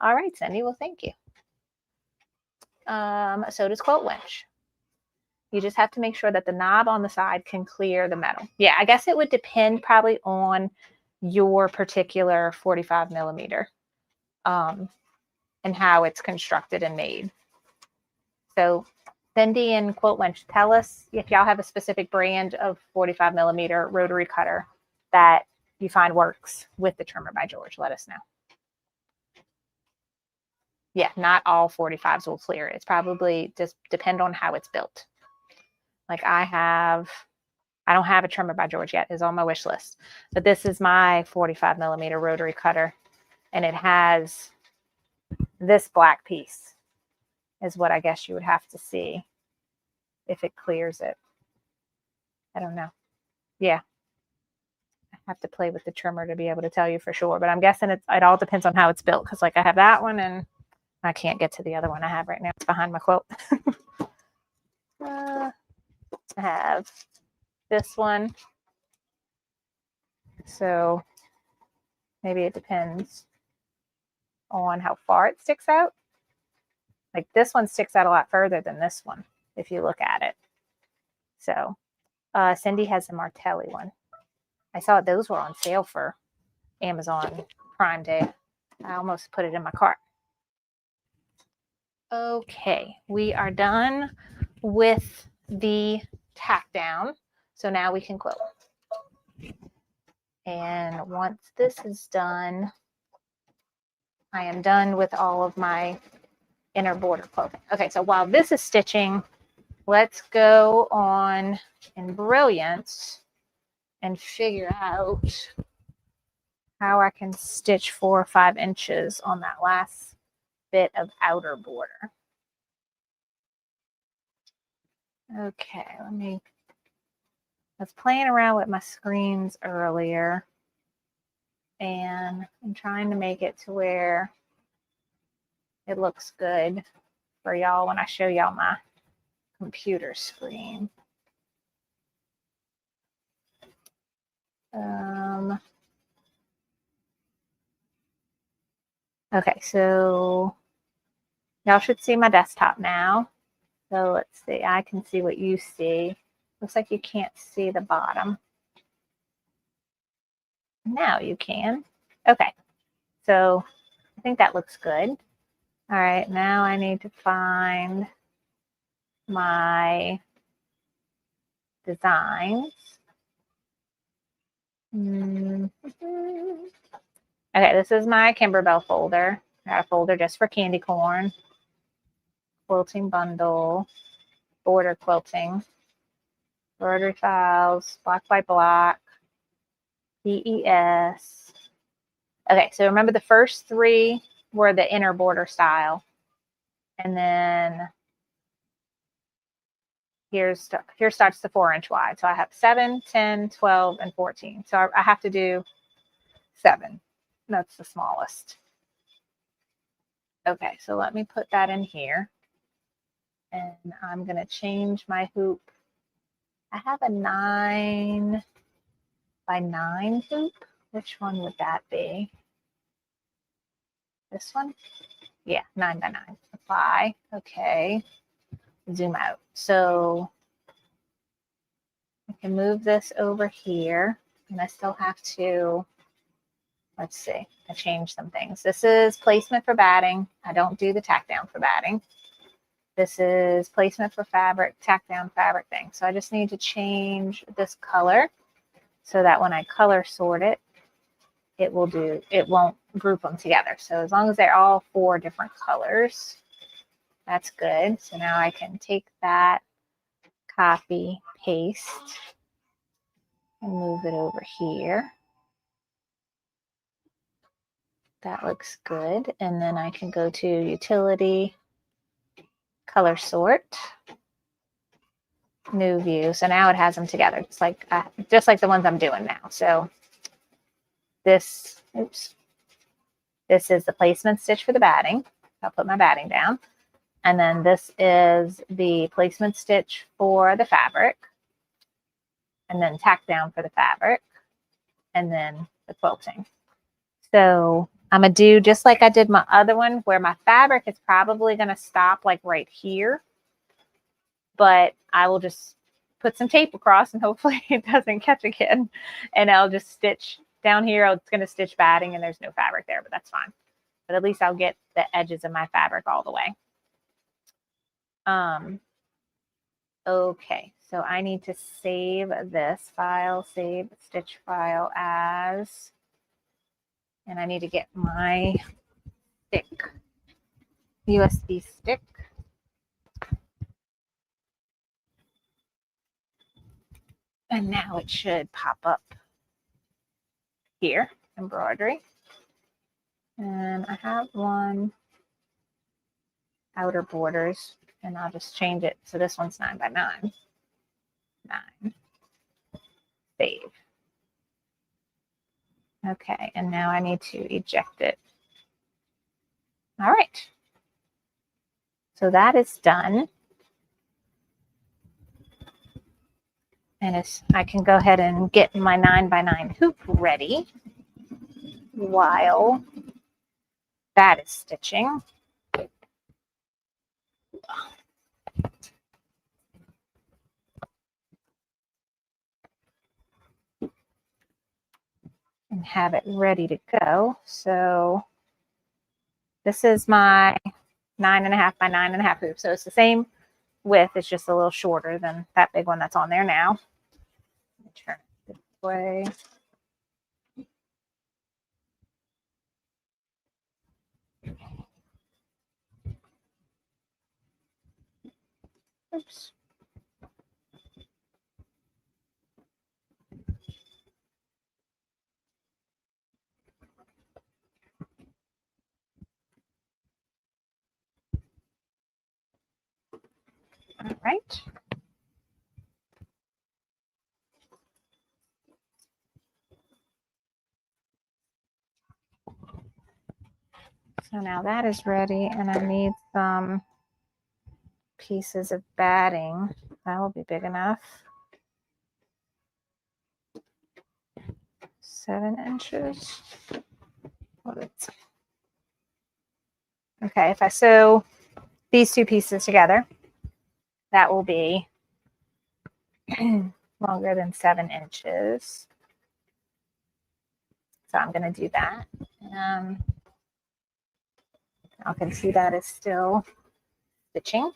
All right, Cindy. Well, thank you. So does Quilt Winch. You just have to make sure that the knob on the side can clear the metal. Yeah, I guess it would depend probably on your particular 45mm and how it's constructed and made. So Cindy and Quilt Winch, tell us if y'all have a specific brand of 45mm rotary cutter that you find works with the trimmer by George. Let us know. Yeah, not all 45s will clear. It's probably just depend on how it's built. Like I don't have a trimmer by George yet. It's on my wish list. But this is my 45mm rotary cutter. And it has this black piece is what I guess you would have to see if it clears it. I don't know. Yeah. I have to play with the trimmer to be able to tell you for sure. But I'm guessing it all depends on how it's built. Because like I have that one and I can't get to the other one I have right now. It's behind my quilt. I have this one. So maybe it depends on how far it sticks out. Like this one sticks out a lot further than this one if you look at it. So Cindy has a Martelli one. I saw those were on sale for Amazon Prime Day. I almost put it in my cart. Okay, we are done with the tack down. So now we can quilt. And once this is done, I am done with all of my inner border quilting. Okay, so while this is stitching, let's go on in Brilliance and figure out how I can stitch 4 or 5 inches on that last bit of outer border. Okay, I was playing around with my screens earlier and I'm trying to make it to where it looks good for y'all when I show y'all my computer screen. Okay, so y'all should see my desktop now. So let's see, I can see what you see. Looks like you can't see the bottom. Now you can. Okay, so I think that looks good. All right, now I need to find my designs. Okay, this is my Kimberbell folder. I got a folder just for candy corn, quilting bundle, border quilting, embroidery files, block by block, PES. Okay, so remember the first three were the inner border style. And then here starts the 4-inch wide. So I have 7, 10, 12, and 14. So I have to do 7. That's the smallest. Okay, so let me put that in here. And I'm going to change my hoop. I have a 9 by 9 hoop. Which one would that be? This one? Yeah, 9 by 9. Apply. Okay. Zoom out. So I can move this over here. And I still have to, let's see, I changed some things. This is placement for batting. I don't do the tack down for batting. This is placement for fabric, tack down fabric thing. So I just need to change this color so that when I color sort it, it won't group them together. So as long as they're all 4 different colors, that's good. So now I can take that, copy, paste, and move it over here. That looks good. And then I can go to utility, color sort, new view. So now it has them together. It's like just like the ones I'm doing now. So this is the placement stitch for the batting. I'll put my batting down. And then this is the placement stitch for the fabric. And then tack down for the fabric. And then the quilting. So I'm going to do just like I did my other one, where my fabric is probably going to stop like right here. But I will just put some tape across and hopefully it doesn't catch again. And I'll just stitch down here. It's going to stitch batting and there's no fabric there, but that's fine. But at least I'll get the edges of my fabric all the way. Okay, so I need to save this file, save stitch file as, and I need to get my stick, USB stick. And now it should pop up here, embroidery. And I have one outer borders, and I'll just change it. So this one's 9 by 9. 9. Save. Okay, and now I need to eject it. All right. So that is done. And I can go ahead and get my 9 by 9 hoop ready while that is stitching. And have it ready to go. So this is my 9.5 by 9.5 hoop. So it's the same width. It's just a little shorter than that big one that's on there now. Let me turn it this way. Oops. All right. So now that is ready, and I need some pieces of batting. That will be big enough. 7 inches. Well, Okay, if I sew these two pieces together, that will be longer than 7 inches. So I'm going to do that. I can see that is still stitching.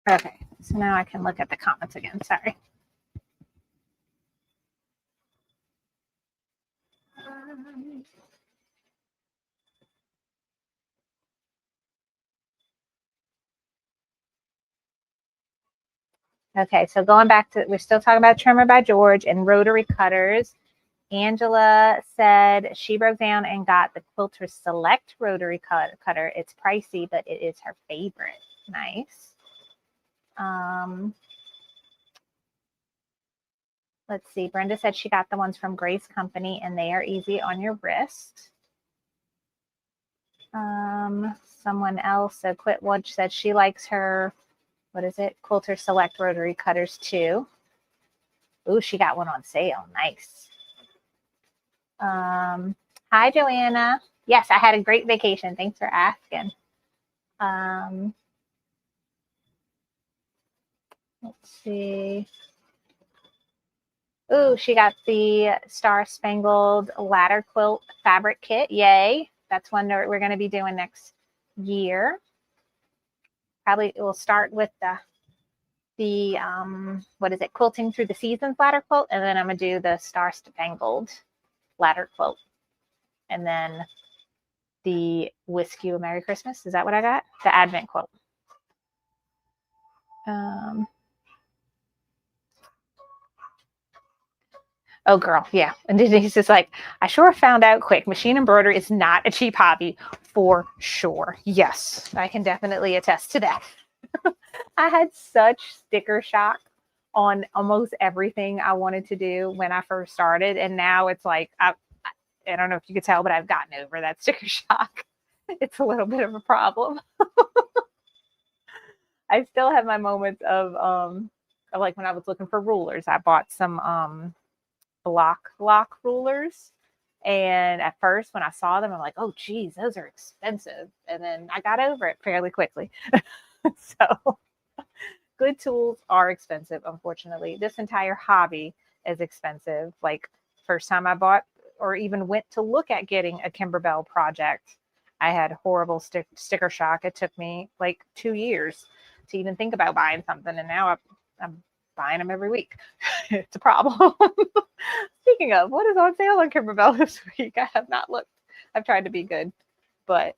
Okay, so now I can look at the comments again. Sorry. Okay, so going back to, we're still talking about Trimmer by George and rotary cutters. Angela said she broke down and got the Quilter Select rotary cutter. It's pricey, but it is her favorite. Nice. Let's see. Brenda said she got the ones from Grace Company, and they are easy on your wrist. Someone else, so Quit Watch, said she likes her, what is it? Quilter Select rotary cutters too. Ooh, she got one on sale. Nice. Hi, Joanna. Yes, I had a great vacation. Thanks for asking. Let's see. Ooh, she got the Star Spangled Ladder Quilt fabric kit. Yay. That's one that we're going to be doing next year. Probably we'll start with the what is it? Quilting Through the Seasons ladder quilt. And then I'm going to do the Star Spangled ladder quilt. And then the Wish You a Merry Christmas. Is that what I got? The Advent quilt. Oh, girl, yeah. And Denise is like, I sure found out quick. Machine embroidery is not a cheap hobby for sure. Yes, I can definitely attest to that. I had such sticker shock on almost everything I wanted to do when I first started. And now it's like, I don't know if you could tell, but I've gotten over that sticker shock. It's a little bit of a problem. I still have my moments of like when I was looking for rulers. I bought some block lock rulers, and at first when I saw them, I'm like, oh geez, those are expensive, and then I got over it fairly quickly. So good tools are expensive, unfortunately. This entire hobby is expensive. Like first time I bought or even went to look at getting a Kimberbell project, I had horrible sticker shock. It took me like 2 years to even think about buying something, and now I'm buying them every week. It's a problem. Speaking of, what is on sale on Kimberbell this week? I have not looked. I've tried to be good, but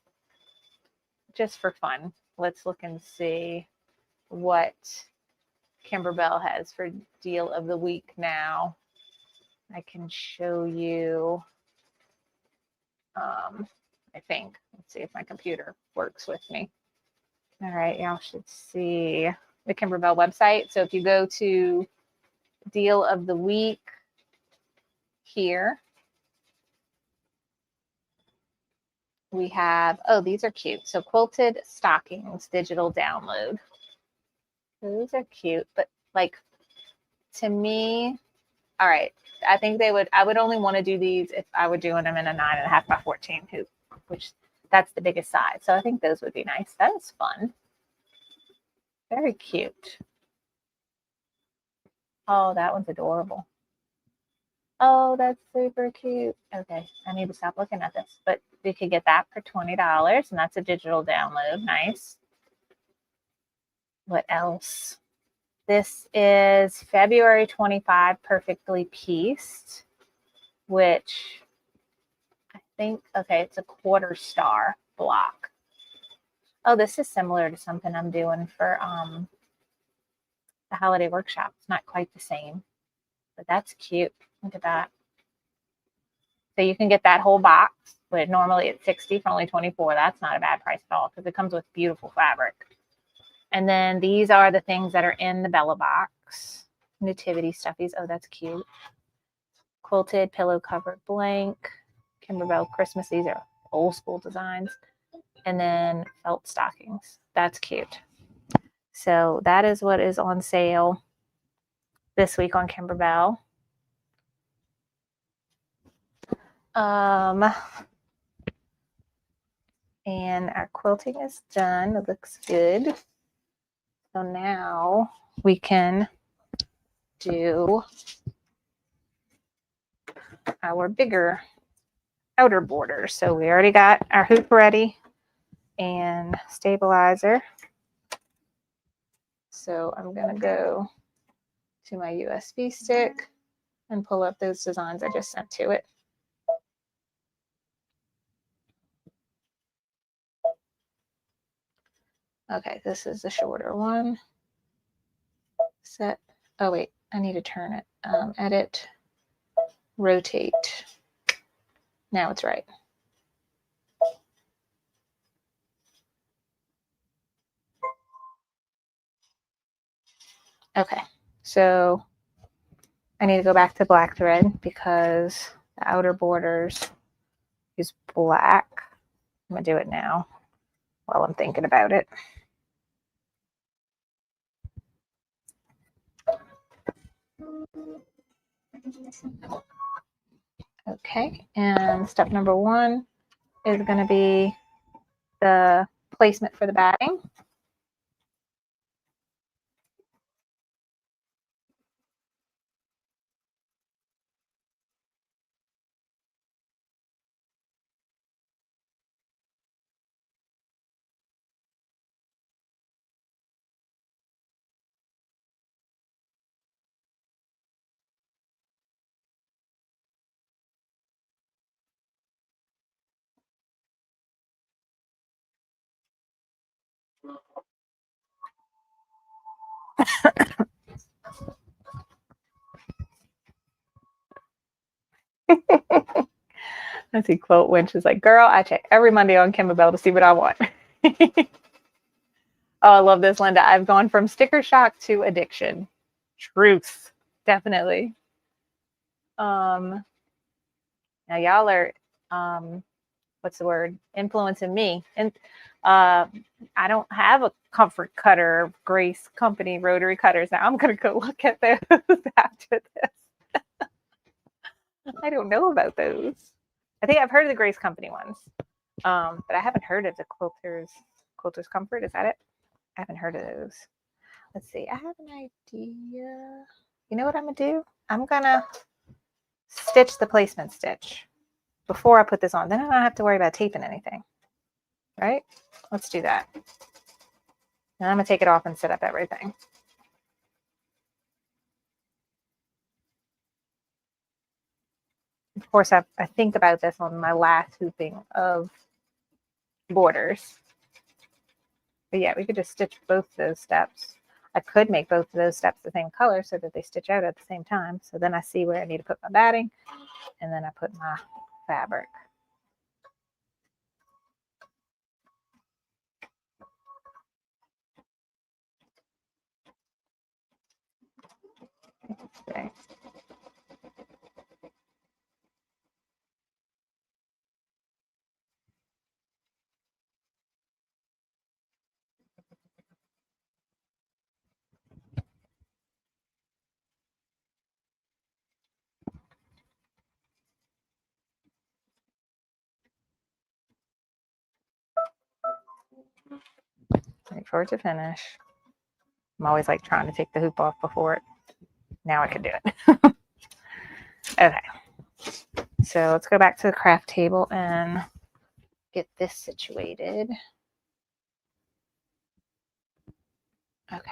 just for fun, let's look and see what Kimberbell has for deal of the week now. I can show you, I think. Let's see if my computer works with me. All right, y'all should see the Kimberbell website. So if you go to deal of the week here, we have, oh, these are cute. So quilted stockings, digital download. Those are cute, but like to me, all right, I think I would only want to do these if I were doing them in a 9.5 by 14 hoop, which that's the biggest size. So I think those would be nice. That is fun. Very cute. Oh, that one's adorable. Oh, that's super cute. Okay, I need to stop looking at this, but you could get that for $20, and that's a digital download. Nice. What else? This is February 25 Perfectly Pieced, which think, okay, it's a 1/4 star block. Oh, this is similar to something I'm doing for the holiday workshop. It's not quite the same, but that's cute. Look at that. So you can get that whole box, but normally it's 60 for only 24. That's not a bad price at all because it comes with beautiful fabric. And then these are the things that are in the Bella box. Nativity stuffies. Oh, that's cute. Quilted pillow covered blank. Kimberbell Christmas. These are old school designs. And then felt stockings. That's cute. So that is what is on sale this week on Kimberbell. And our quilting is done. It looks good. So now we can do our bigger outer border. So we already got our hoop ready and stabilizer. So I'm going to go to my USB stick and pull up those designs I just sent to it. Okay, this is the shorter one. Set. Oh, wait, I need to turn it. Edit, rotate. Now it's right. Okay, so I need to go back to black thread because the outer borders is black. I'm going to do it now while I'm thinking about it. Okay, and step number 1 is going to be the placement for the batting. I see Quote Winch is like, girl, I check every Monday on Kimberbell to see what I want. Oh, I love this, Linda. I've gone from sticker shock to addiction. Truth. Definitely. Now y'all are what's the word? Influencing me. And I don't have a comfort cutter, Grace Company rotary cutters. Now I'm gonna go look at those after this. I don't know about those. I think I've heard of the Grace Company ones. But I haven't heard of the Quilter's Comfort. Is that it? I haven't heard of those. Let's see. I have an idea. You know what I'm gonna do? I'm gonna stitch the placement stitch before I put this on. Then I don't have to worry about taping anything. Right? Let's do that. And I'm gonna take it off and set up everything. Of course, I think about this on my last hooping of borders. But yeah, we could just stitch both those steps. I could make both of those steps the same color so that they stitch out at the same time. So then I see where I need to put my batting, and then I put my fabric. Okay. Wait for it to finish. I'm always like trying to take the hoop off before it. Now I can do it. Okay. So let's go back to the craft table and get this situated. Okay.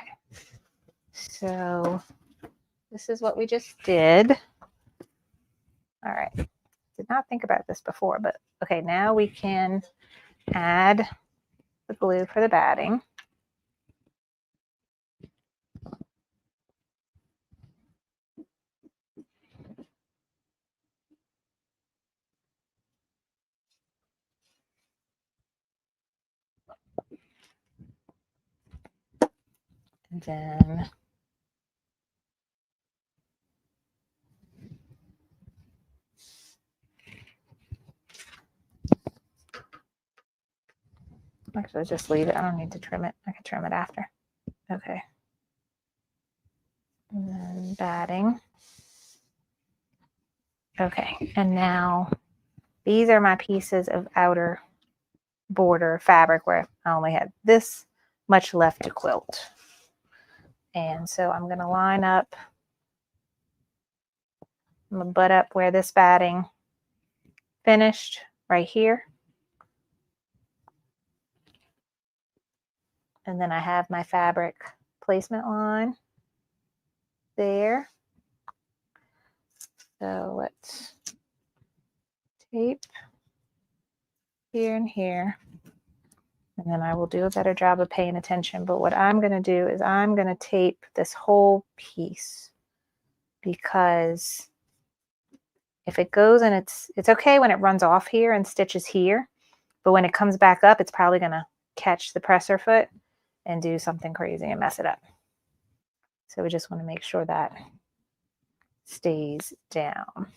So this is what we just did. All right. Did not think about this before, but okay, now we can add the glue for the batting. And then actually just leave it. I don't need to trim it. I can trim it after. Okay. And then batting. Okay, and now these are my pieces of outer border fabric where I only had this much left to quilt. And so I'm going to line up, I'm going to butt up where this batting finished right here. And then I have my fabric placement line there. So let's tape here and here. And then I will do a better job of paying attention. But what I'm going to do is I'm going to tape this whole piece, because if it goes and it's okay when it runs off here and stitches here, but when it comes back up, it's probably going to catch the presser foot and do something crazy and mess it up. So we just want to make sure that stays down,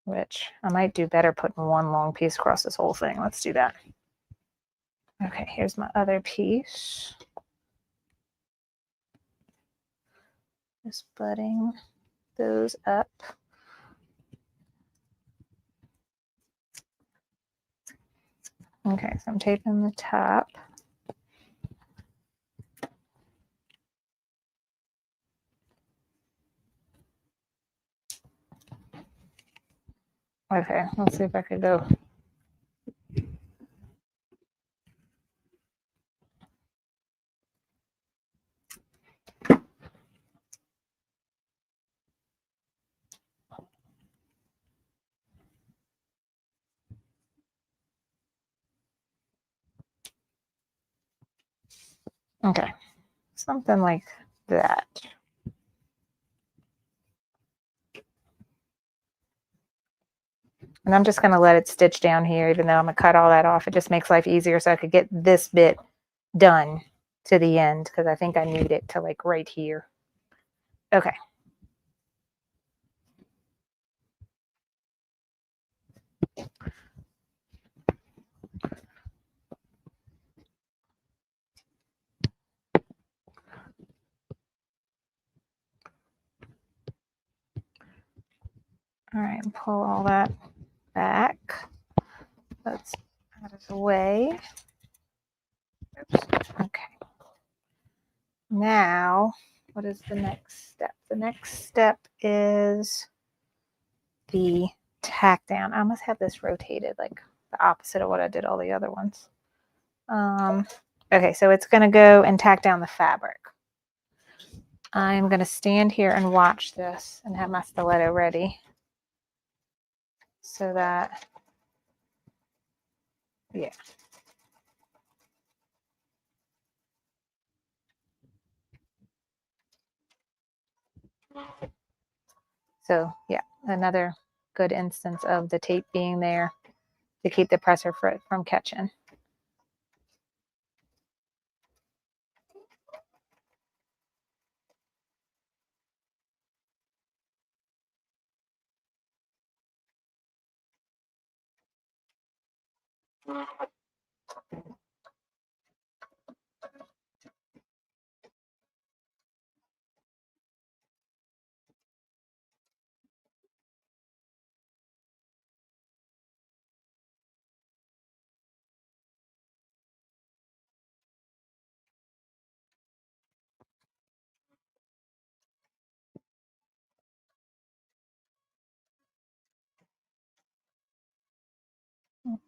which I might do better putting one long piece across this whole thing. Let's do that. Okay, here's my other piece. Just butting those up. Okay, so I'm taping the top. Okay, let's see if I could go. Okay, something like that. And I'm just going to let it stitch down here, even though I'm going to cut all that off. It just makes life easier so I could get this bit done to the end, because I think I need it to like right here. Okay. All right, pull all that back. That's out of the way. Oops. Okay. Now, what is the next step? The next step is the tack down. I must have this rotated like the opposite of what I did all the other ones. Okay, so it's going to go and tack down the fabric. I'm going to stand here and watch this and have my stiletto ready so that, yeah. So yeah, another good instance of the tape being there to keep the presser foot from catching.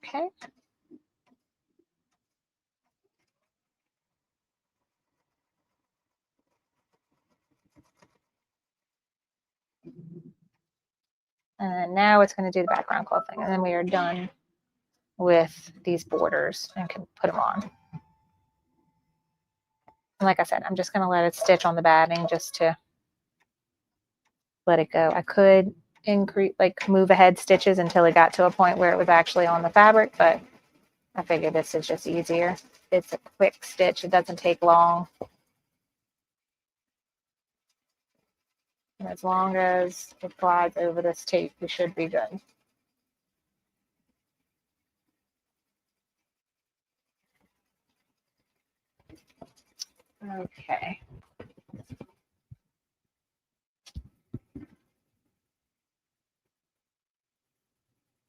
Okay. And then now it's going to do the background quilting. And then we are done with these borders and can put them on. And like I said, I'm just going to let it stitch on the batting just to let it go. I could increase, like move ahead stitches until it got to a point where it was actually on the fabric, but I figured this is just easier. It's a quick stitch. It doesn't take long. And as long as it glides over this tape, we should be good. Okay.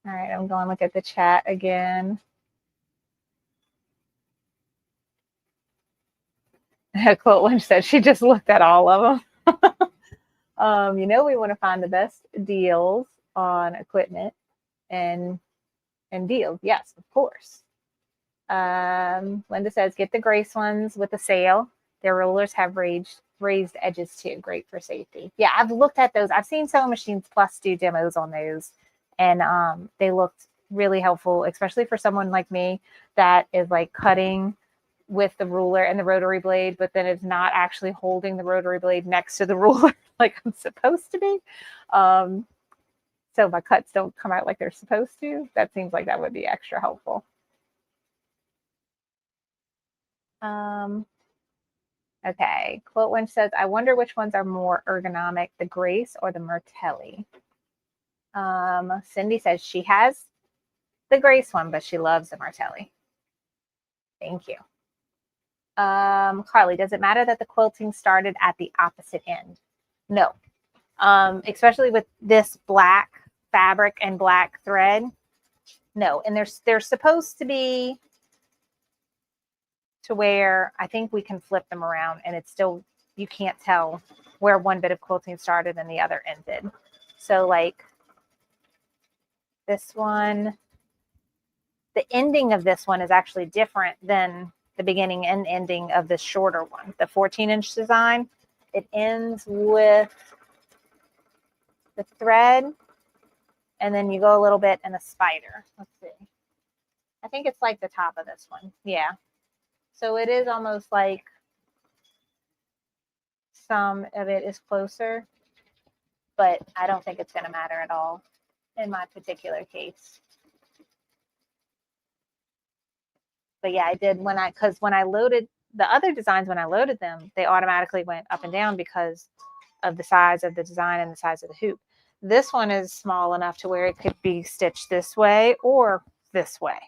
All right, I'm going to look at the chat again. Quilt Lynch said she just looked at all of them. You know, we want to find the best deals on equipment and deals. Yes, of course. Linda says, get the Grace ones with the sail. Their rollers have raised edges too. Great for safety. Yeah, I've looked at those. I've seen Sewing Machines Plus do demos on those, and they looked really helpful, especially for someone like me that is like cutting with the ruler and the rotary blade, but then it's not actually holding the rotary blade next to the ruler like I'm supposed to be. So my cuts don't come out like they're supposed to. That seems like that would be extra helpful. Okay, Quilt Winch says, I wonder which ones are more ergonomic, the Grace or the Martelli. Cindy says she has the Grace one, but she loves the Martelli. Thank you. Carly, does it matter that the quilting started at the opposite end? No. Especially with this black fabric and black thread. No. And they're supposed to be to where I think we can flip them around and it's still, you can't tell where one bit of quilting started and the other ended. So like this one, the ending of this one is actually different than the beginning and ending of this shorter one. The 14-inch design, it ends with the thread and then you go a little bit and a spider. Let's see. I think it's like the top of this one. Yeah. So it is almost like some of it is closer, but I don't think it's going to matter at all in my particular case. But yeah, I did because when I loaded the other designs, when I loaded them, they automatically went up and down because of the size of the design and the size of the hoop. This one is small enough to where it could be stitched this way or this way.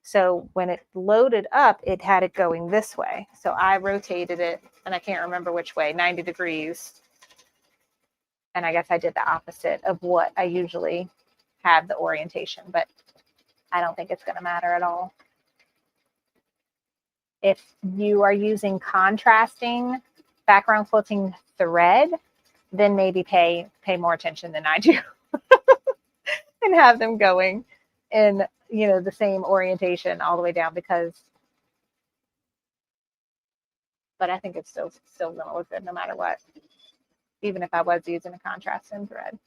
So when it loaded up, it had it going this way. So I rotated it, and I can't remember which way, 90 degrees. And I guess I did the opposite of what I usually have the orientation, but I don't think it's going to matter at all. If you are using contrasting background quilting thread, then maybe pay more attention than I do and have them going in, you know, the same orientation all the way down but I think it's still gonna look good no matter what, even if I was using a contrasting thread.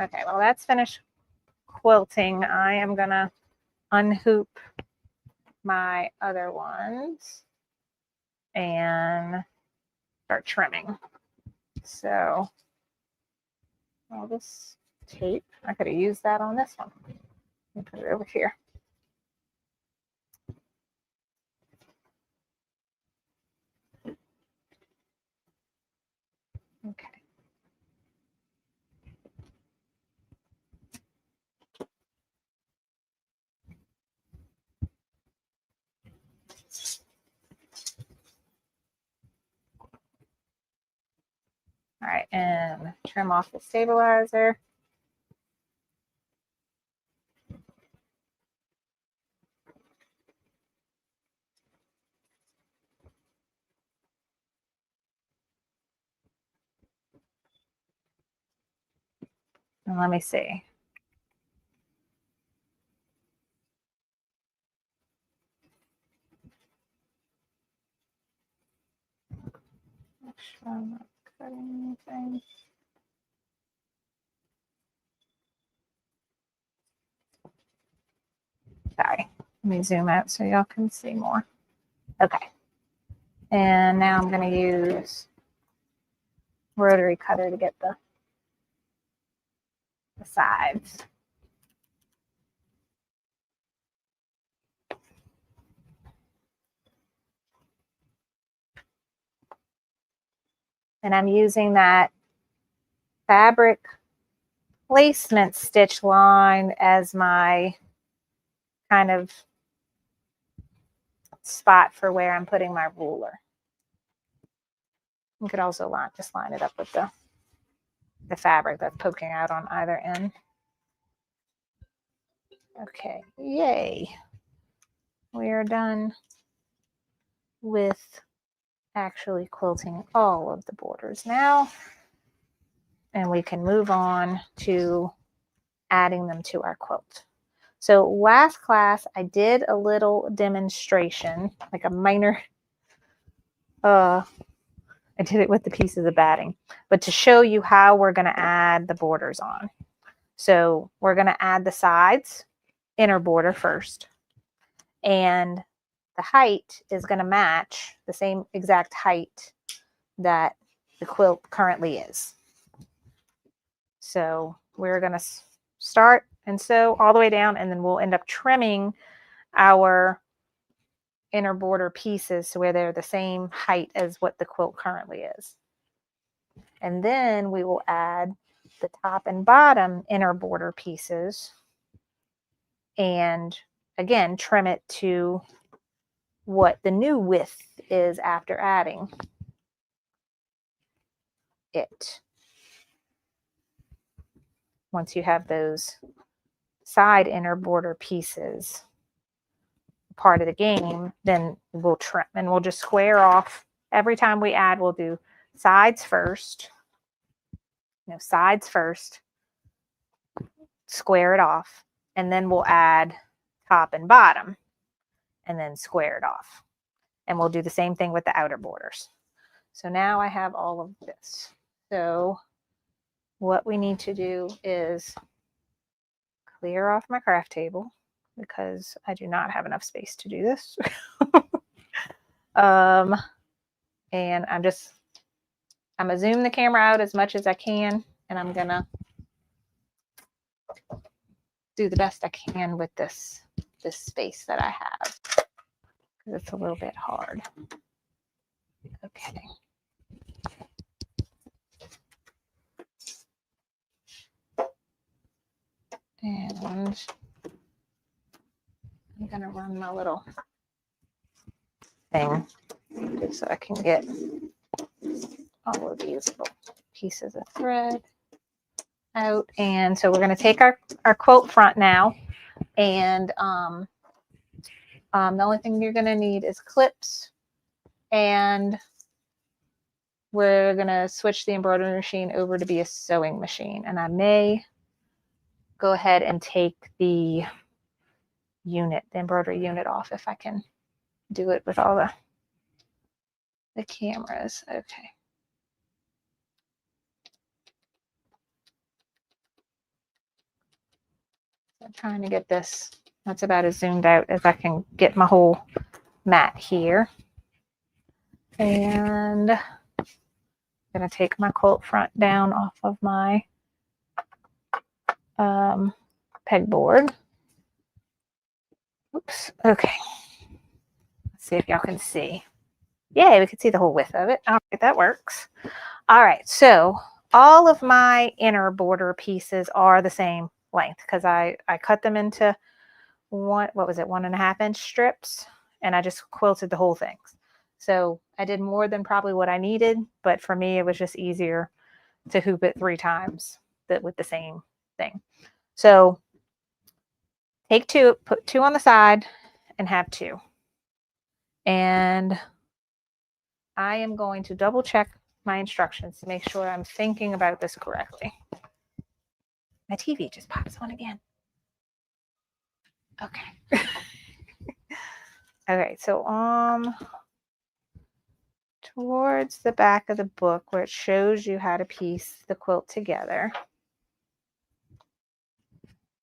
Okay, well, that's finished quilting. I am gonna unhoop my other ones and start trimming. So all this tape, I could have used that on this one. Let me put it over here. Okay. All right, and trim off the stabilizer. And let me see. Sorry, let me zoom out so y'all can see more. Okay. And now I'm going to use rotary cutter to get the sides. And I'm using that fabric placement stitch line as my kind of spot for where I'm putting my ruler. You could also just line it up with the fabric that's poking out on either end. Okay, yay. We are done with actually quilting all of the borders now. And we can move on to adding them to our quilt. So last class, I did a little demonstration, like a minor, I did it with the pieces of batting, but to show you how we're going to add the borders on. So we're going to add the sides, inner border first, and the height is going to match the same exact height that the quilt currently is. So we're going to start and sew all the way down, and then we'll end up trimming our inner border pieces so where they're the same height as what the quilt currently is. And then we will add the top and bottom inner border pieces and again trim it to what the new width is after adding it. Once you have those side inner border pieces part of the game, then we'll trim and we'll just square off. Every time we add, we'll do sides first, sides first, square it off, and then we'll add top and bottom and then square it off. And we'll do the same thing with the outer borders. So now I have all of this. So what we need to do is clear off my craft table because I do not have enough space to do this. And I'm gonna zoom the camera out as much as I can, and I'm gonna do the best I can with this space that I have because it's a little bit hard. Okay. And I'm going to run my little thing just so I can get all of these little pieces of thread out. And so we're going to take our quilt front now. And the only thing you're going to need is clips. And we're going to switch the embroidery machine over to be a sewing machine. And I may go ahead and take the embroidery unit off if I can do it with all the cameras. Okay. So I'm trying to get this. That's about as zoomed out as I can get my whole mat here. And I'm going to take my quilt front down off of my pegboard. Oops. Okay. Let's see if y'all can see. Yay, we can see the whole width of it. All right, that works. All right, so all of my inner border pieces are the same length because I cut them into 1.5 inch strips, and I just quilted the whole thing. So I did more than probably what I needed, but for me, it was just easier to hoop it 3 times with the same thing. So take 2, put 2 on the side and have 2. And I am going to double check my instructions to make sure I'm thinking about this correctly. My TV just pops on again. Okay. Okay, so towards the back of the book where it shows you how to piece the quilt together.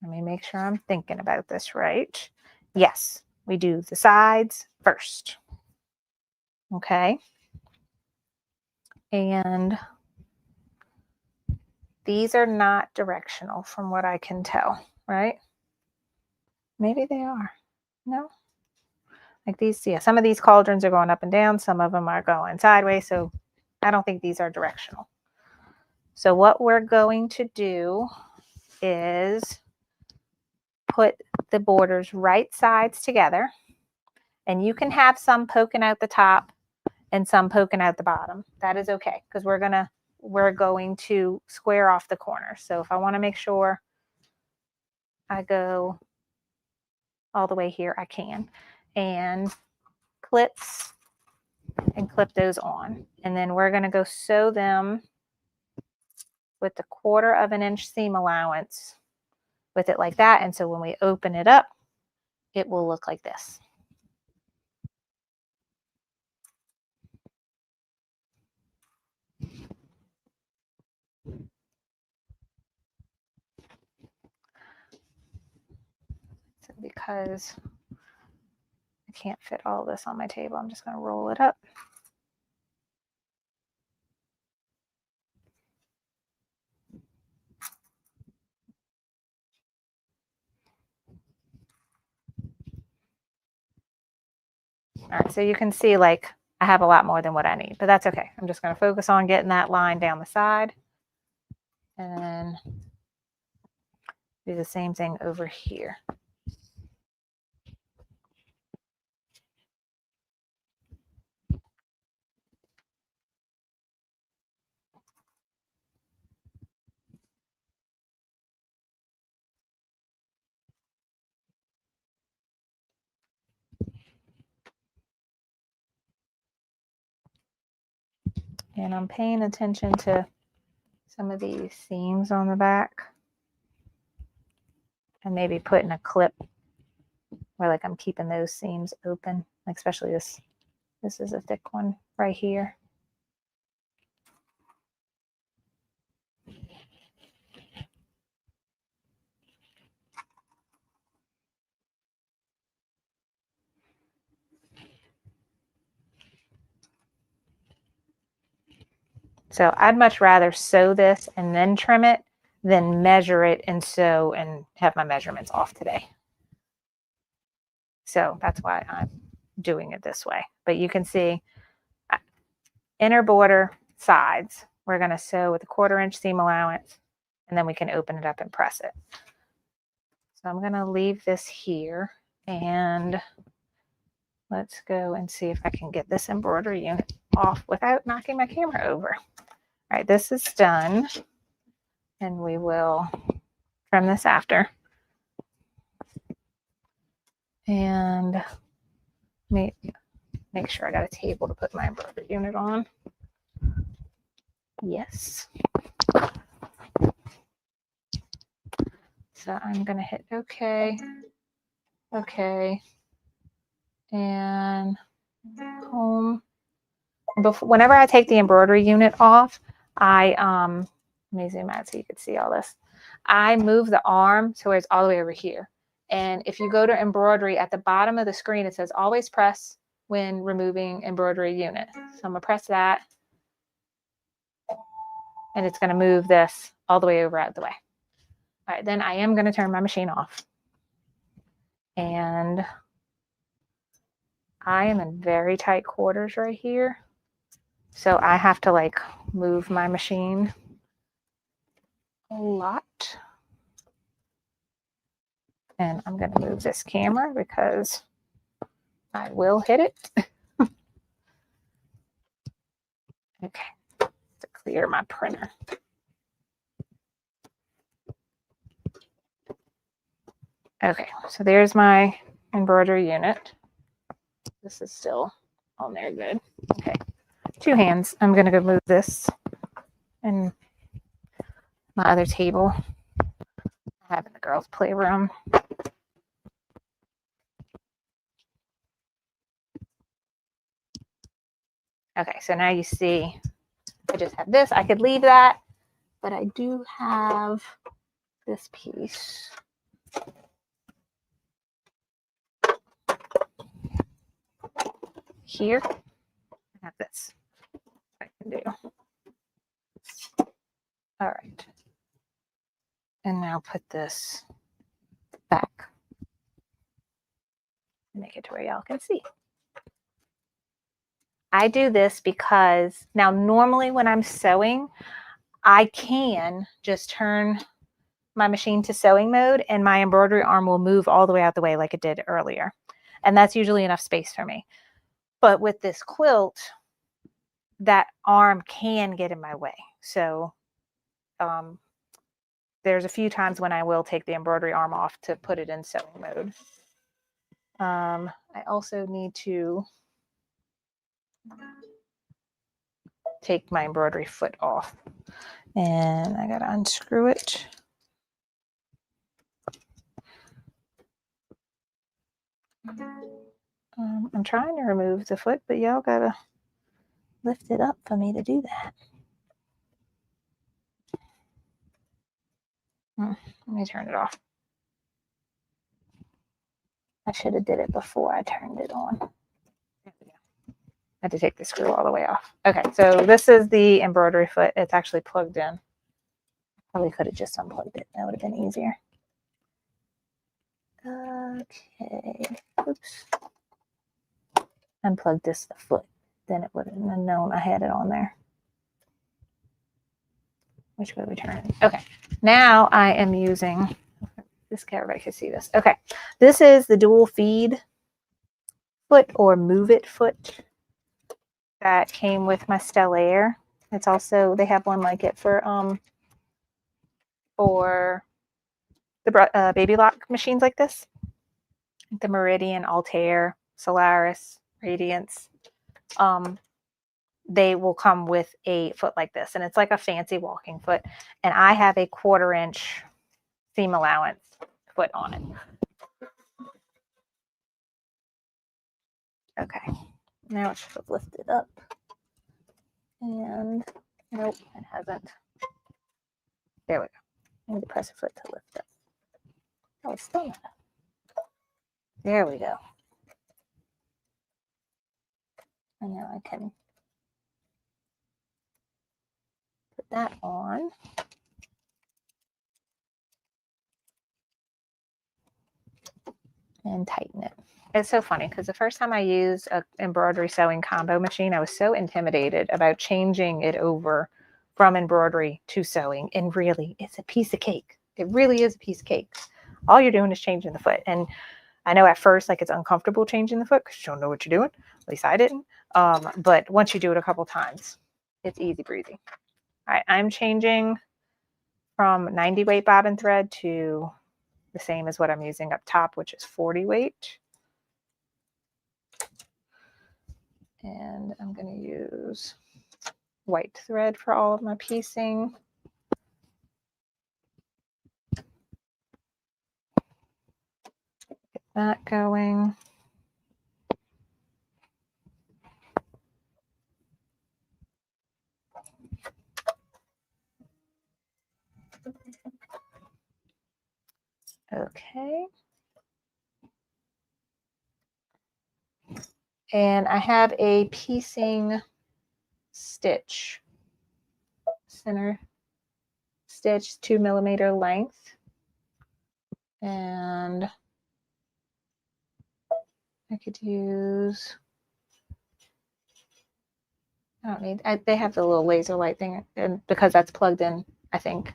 Let me make sure I'm thinking about this right. Yes, we do the sides first. Okay. And these are not directional from what I can tell, right? Maybe they are. No? Like these, yeah, some of these cauldrons are going up and down. Some of them are going sideways. So I don't think these are directional. So what we're going to do is put the borders right sides together. And you can have some poking out the top and some poking out the bottom. That is okay, because we're going to square off the corners. So if I want to make sure I go all the way here, I can. And clips and clip those on. And then we're going to go sew them with the 1/4 inch seam allowance with it like that. And so when we open it up, it will look like this. So because I can't fit all this on my table, I'm just going to roll it up. All right, so you can see like I have a lot more than what I need, but that's okay. I'm just going to focus on getting that line down the side and then do the same thing over here. And I'm paying attention to some of these seams on the back and maybe putting a clip where like I'm keeping those seams open, like especially this is a thick one right here. So I'd much rather sew this and then trim it than measure it and sew and have my measurements off today. So that's why I'm doing it this way. But you can see inner border sides, we're going to sew with a 1/4 inch seam allowance, and then we can open it up and press it. So I'm going to leave this here, and let's go and see if I can get this embroidery unit off without knocking my camera over. All right, this is done, and we will trim this after. And make sure I got a table to put my embroidery unit on. Yes. So I'm going to hit OK. OK. And home. Whenever I take the embroidery unit off, let me zoom out so you can see all this. I move the arm so it's all the way over here. And if you go to embroidery at the bottom of the screen, it says always press when removing embroidery unit. So I'm gonna press that, and it's gonna move this all the way over out of the way. All right, then I am gonna turn my machine off. And I am in very tight quarters right here. So I have to like move my machine a lot. And I'm going to move this camera because I will hit it. Okay, to clear my printer. Okay, so there's my embroidery unit. This is still on there good. Okay, 2 hands. I'm going to go move this and my other table I have in the girls' playroom. Okay, so now you see I just have this. I could leave that, but I do have this piece. here. I have this. I can do. All right. And now put this back. Make it to where y'all can see. I do this because now normally when I'm sewing, I can just turn my machine to sewing mode and my embroidery arm will move all the way out the way like it did earlier. And that's usually enough space for me. But with this quilt, that arm can get in my way. So there's a few times when I will take the embroidery arm off to put it in sewing mode. I also need to take my embroidery foot off. And I gotta unscrew it. I'm trying to remove the foot, but y'all gotta lift it up for me to do that. Let me turn it off. I should have did it before I turned it on. There we go. I had to take the screw all the way off. Okay, so this is the embroidery foot. It's actually plugged in. Probably could have just unplugged it. That would have been easier. Okay. Oops. Unplugged this the foot. Then it wouldn't have known I had it on there. Which way we turn it? Okay. Now I am using this. Everybody can see this. Okay. This is the dual feed foot or move it foot that came with my Stellaire. It's also, they have one like it for the baby lock machines like this. The Meridian, Altair, Solaris, Radiance. They will come with a foot like this, and it's like a fancy walking foot. And I have a 1/4 inch seam allowance foot on it. Okay, now it should have lifted up. And nope, it hasn't. There we go. I need to press a foot to lift up. Oh, it's still not up. There we go. And now I can put that on. And tighten it. It's so funny because the first time I used an embroidery sewing combo machine, I was so intimidated about changing it over from embroidery to sewing. And really, it's a piece of cake. It really is a piece of cake. All you're doing is changing the foot. And I know at first, like, it's uncomfortable changing the foot because you don't know what you're doing. At least I didn't. But once you do it a couple times, it's easy breezy. All right, I'm changing from 90 weight bobbin thread to the same as what I'm using up top, which is 40 weight. And I'm going to use white thread for all of my piecing. Get that going. Okay. And I have a piecing stitch, center stitch, 2 millimeter length. And I could use, I don't need, they have the little laser light thing, and because that's plugged in, I think.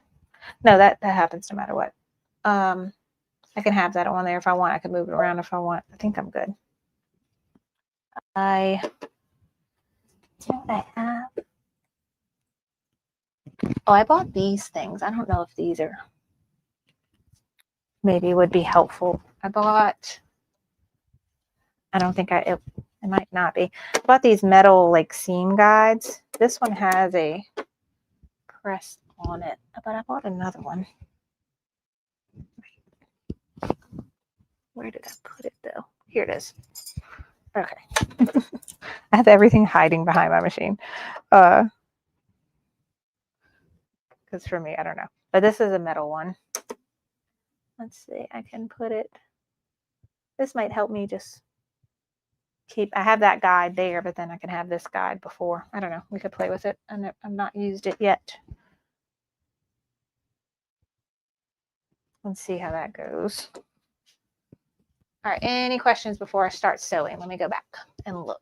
No, that happens no matter what. I can have that on there if I want. I can move it around if I want. I think I'm good. I have. Oh, I bought these things. I don't know if these are maybe would be helpful. I don't think it might not be. I bought these metal like seam guides. This one has a press on it, but I bought another one. Where did I put it though? Here it is. Okay. I have everything hiding behind my machine. Because for me, I don't know. But this is a metal one. Let's see. I can put it. This might help me just I have that guide there, but then I can have this guide before. I don't know. We could play with it. And I've not used it yet. Let's see how that goes. All right, any questions before I start sewing? Let me go back and look.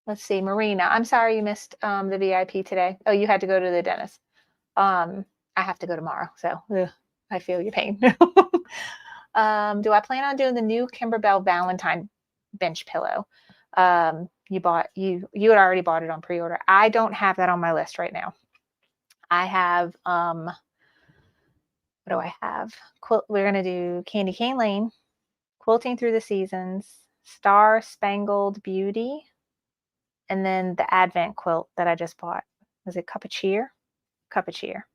Let's see, Marina. I'm sorry you missed the VIP today. Oh, you had to go to the dentist. I have to go tomorrow, so I feel your pain. Do I plan on doing the new Kimberbell Valentine bench pillow? You had already bought it on pre-order. I don't have that on my list right now. I have what do I have? We're gonna do Candy Cane Lane, Quilting Through the Seasons, Star Spangled Beauty, and then the Advent quilt that I just bought. Was it Cup of Cheer? Cup of Cheer.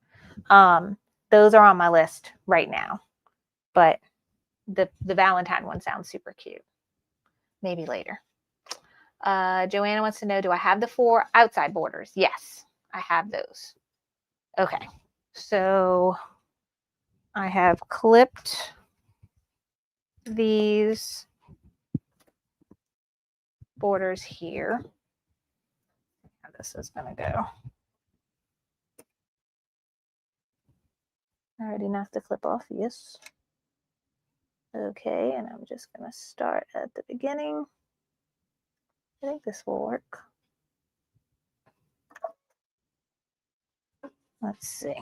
Those are on my list right now, but the Valentine one sounds super cute. Maybe later. Joanna wants to know, do I have the 4 outside borders? Yes, I have those. Okay, so I have clipped these borders here. How this is going to go. I already knocked the clip off, yes. Okay, and I'm just going to start at the beginning. I think this will work. Let's see.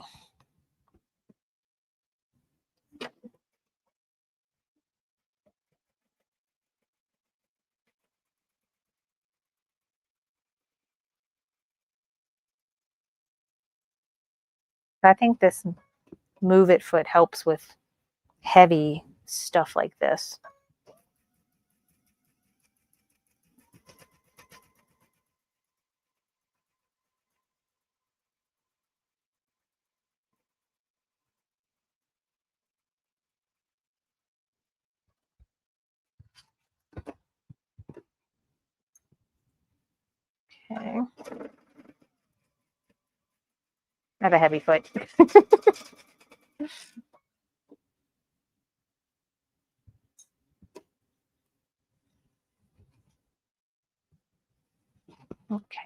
I think this Move It foot helps with heavy stuff like this. Okay. I have a heavy foot. Okay.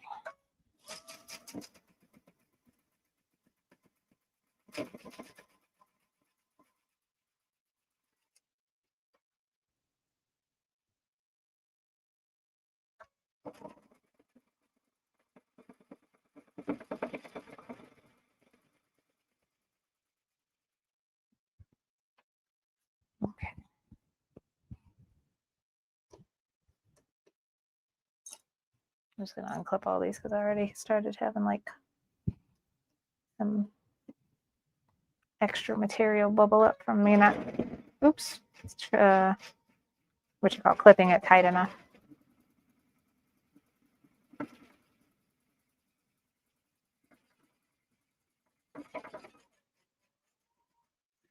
Okay. I'm just going to unclip all these because I already started having like some extra material bubble up from me not, oops, what you call clipping it tight enough.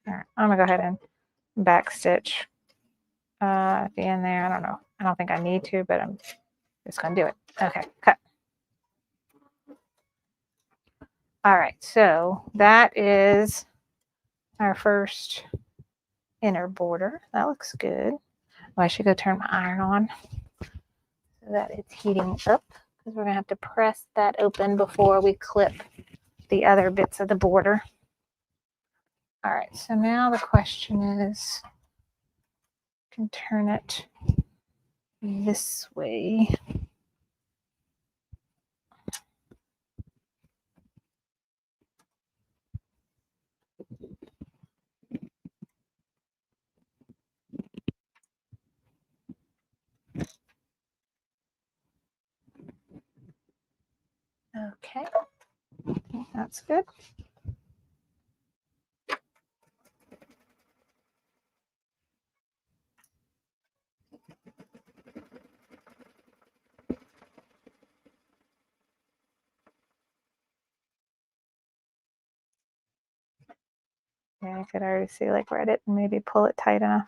All right, I'm gonna go ahead and back stitch at the end there. I don't know. I don't think I need to, but I'm just gonna do it. Okay, cut. All right, so that is our first inner border. That looks good. Well, I should go turn my iron on so that it's heating up because we're gonna have to press that open before we clip the other bits of the border. All right, so now the question is, I can turn it this way. Okay, that's good. Yeah, I could already see like where I didn't maybe pull it tight enough.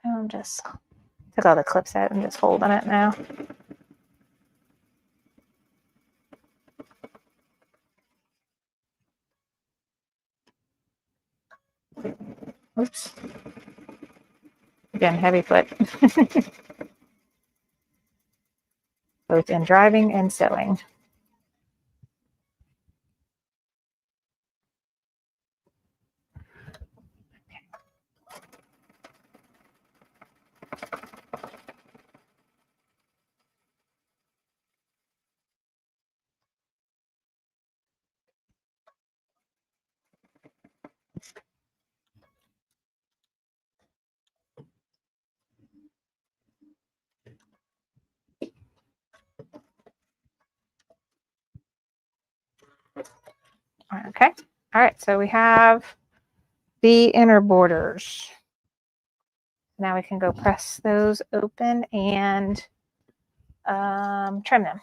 I'm just took all the clips out and just holding it now. Oops. Again, heavy foot. Both in driving and sewing. Okay. All right. So we have the inner borders. Now we can go press those open and trim them.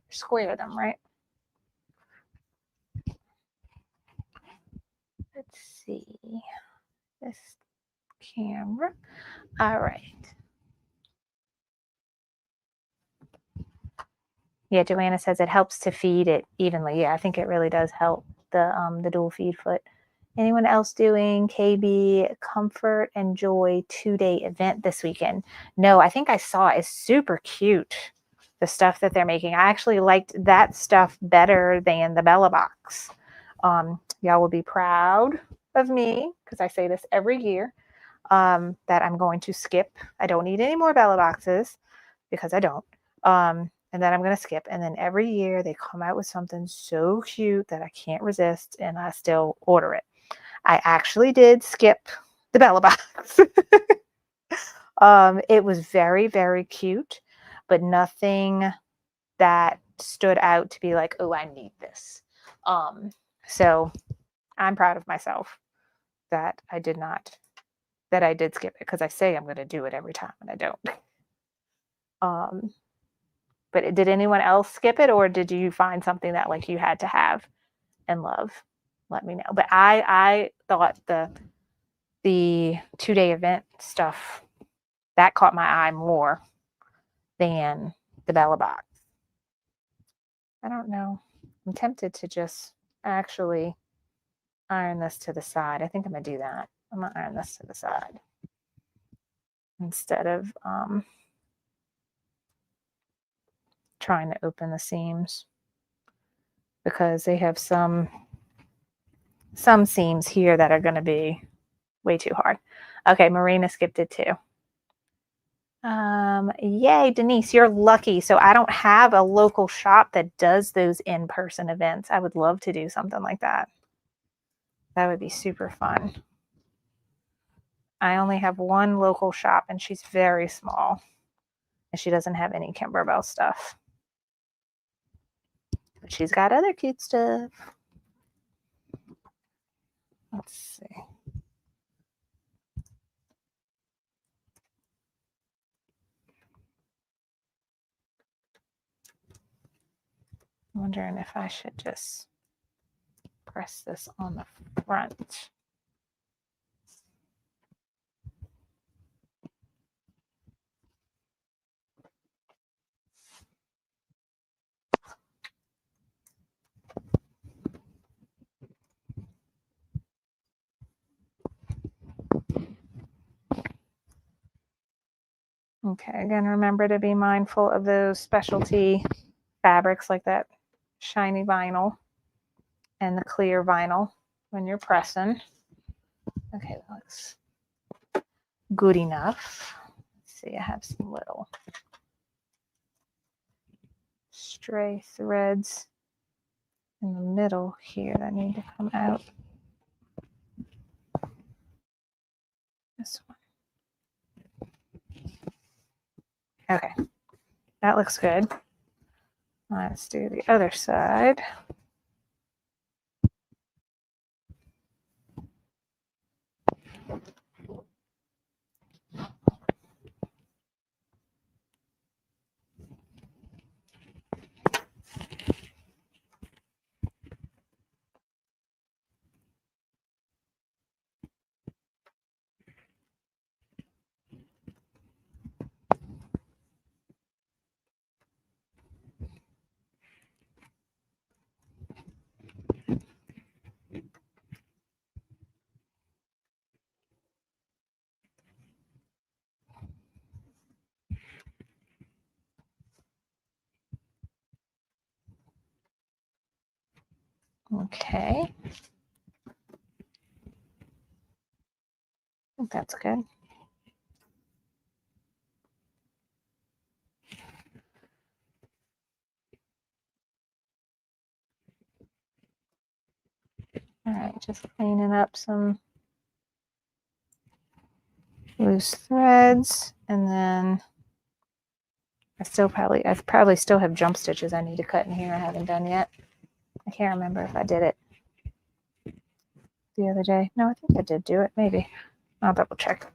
Square them, right? Let's see. This camera. All right. Yeah, Joanna says it helps to feed it evenly. Yeah, I think it really does help the dual feed foot. Anyone else doing KB Comfort and Joy 2-day event this weekend? No, I think I saw it. It's super cute, the stuff that they're making. I actually liked that stuff better than the Bella box. Y'all will be proud of me because I say this every year that I'm going to skip. I don't need any more Bella boxes because I don't. And then I'm going to skip. And then every year they come out with something so cute that I can't resist and I still order it. I actually did skip the Bella box. It was very, very cute, but nothing that stood out to be like, oh, I need this. So I'm proud of myself that I did skip it because I say I'm going to do it every time and I don't. But did anyone else skip it, or did you find something that like you had to have and love? Let me know. But I thought the 2-day event stuff that caught my eye more than the Bella box. I don't know. I'm tempted to just actually iron this to the side. I think I'm gonna do that. I'm gonna iron this to the side instead of trying to open the seams because they have some seams here that are going to be way too hard. Okay, Marina skipped it too. Yay, Denise, you're lucky. So I don't have a local shop that does those in-person events. I would love to do something like that. That would be super fun. I only have one local shop and she's very small and she doesn't have any Kimberbell stuff. But she's got other cute stuff. Let's see. I'm wondering if I should just press this on the front. Okay, again, remember to be mindful of those specialty fabrics like that shiny vinyl and the clear vinyl when you're pressing. Okay, that looks good enough. Let's see, I have some little stray threads in the middle here that need to come out. This one. Okay, that looks good. Let's do the other side. Okay. I think that's good. All right, just cleaning up some loose threads, and then I probably still have jump stitches I need to cut in here I haven't done yet. I can't remember if I did it the other day. No, I think I did do it, maybe. I'll double check.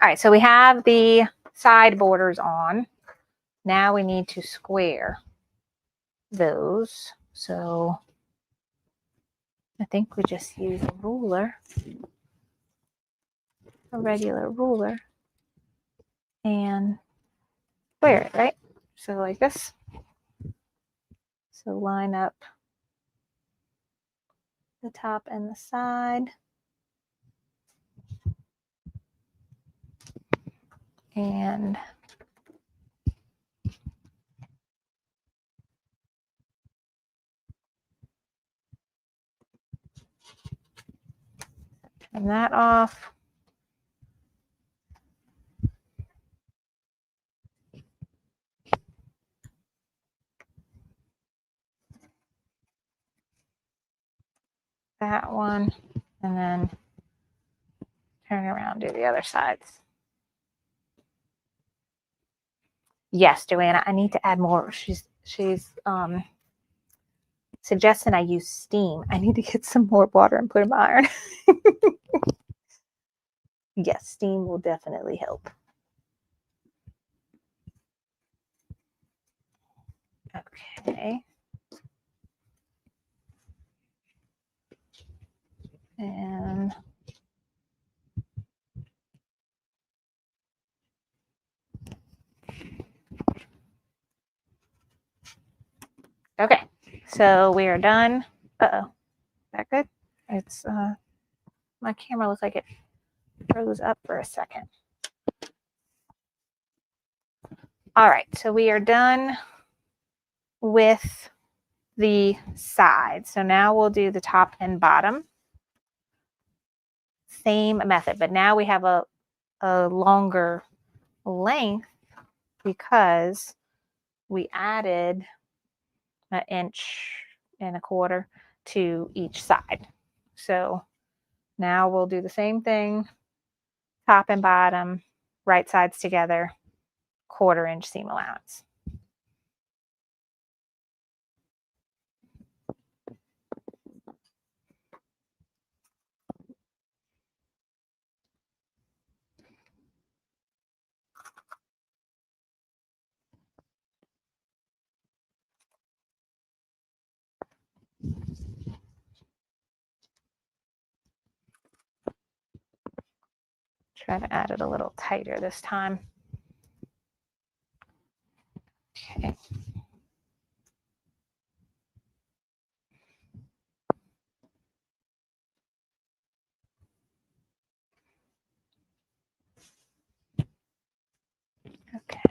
All right, so we have the side borders on. Now we need to square those. So I think we just use a ruler, a regular ruler, and square it, right? So like this. So line up the top and the side. And turn that off. That one, and then turn around, do the other sides. Yes, Joanna, I need to add more. She's suggesting I use steam. I need to get some more water and put in my iron. Yes, steam will definitely help. Okay. And okay, so we are done. Uh-oh, is that good? It's my camera looks like it froze up for a second. All right, so we are done with the side. So now we'll do the top and bottom. Same method, but now we have a longer length because we added 1.25 inches to each side. So now we'll do the same thing, top and bottom, right sides together, 1/4 inch seam allowance. Try to add it a little tighter this time. Okay. Okay.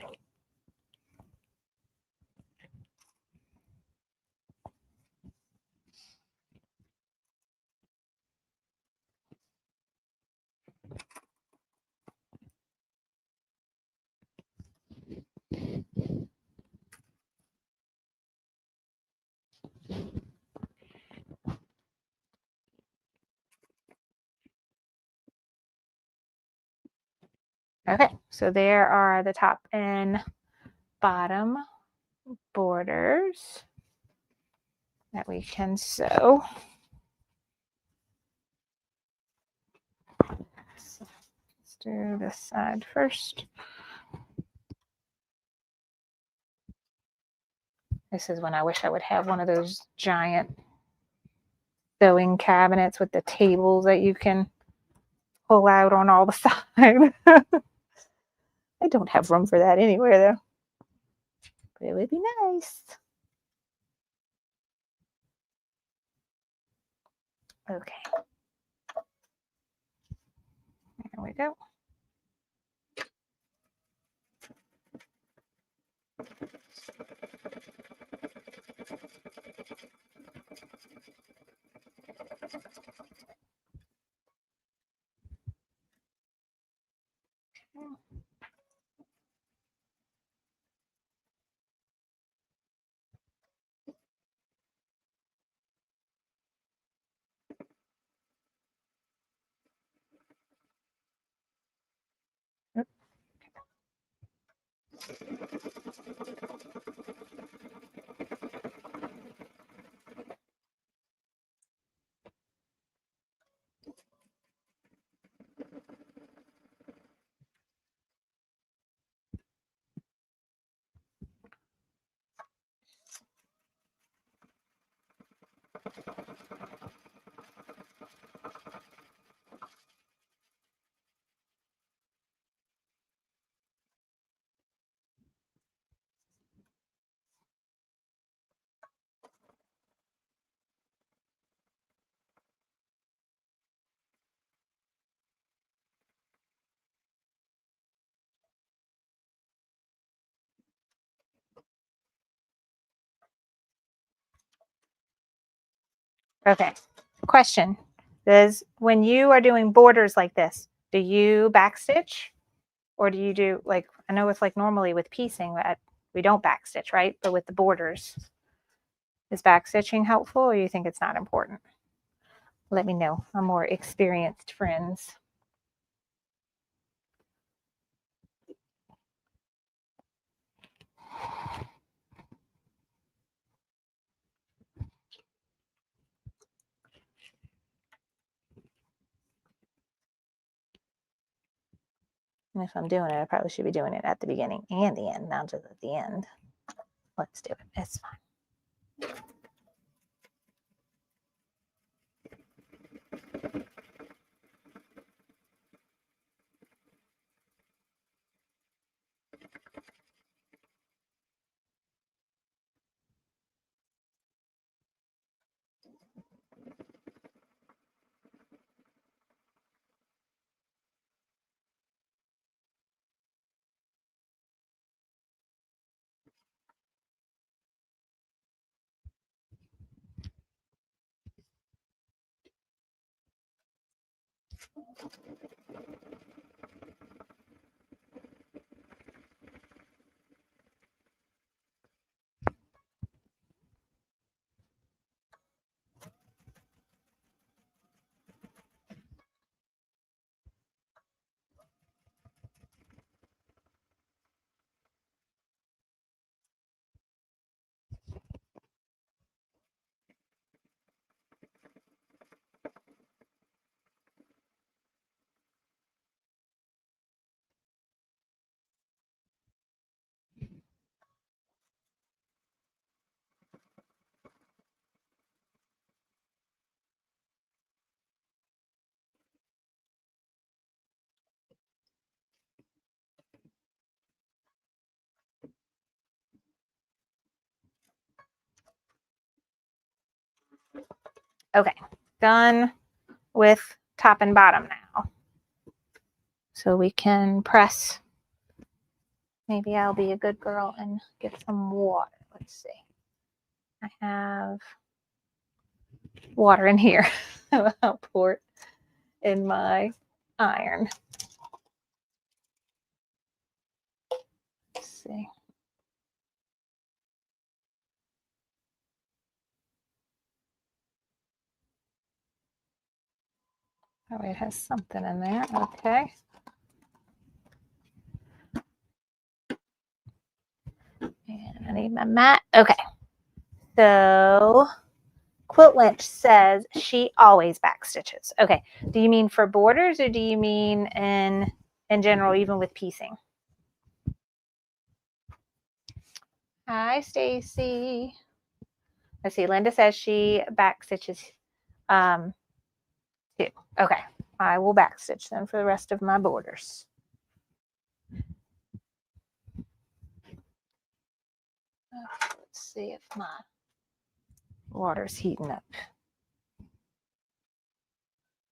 Okay, so there are the top and bottom borders that we can sew. So let's do this side first. This is when I wish I would have one of those giant sewing cabinets with the tables that you can pull out on all the sides. I don't have room for that anywhere though. But it would be nice. Okay. There we go. Okay. Question. When you are doing borders like this, do you backstitch? Or do you do, like, I know it's like normally with piecing that we don't backstitch, right? But with the borders, is backstitching helpful, or you think it's not important? Let me know. I'm more experienced friends. And if I'm doing it, I probably should be doing it at the beginning and the end, not just at the end. Let's do it. It's fine. Okay, done with top and bottom now. So we can press. Maybe I'll be a good girl and get some water. Let's see. I have water in here. I'll pour it in my iron. Let's see. Oh, it has something in there. Okay. And I need my mat. Okay. So Quilt Lynch says she always backstitches. Okay. Do you mean for borders, or do you mean in general, even with piecing? Hi, Stacy. Let's see. Linda says she backstitches too. Okay. I will backstitch them for the rest of my borders. Let's see if my water's heating up.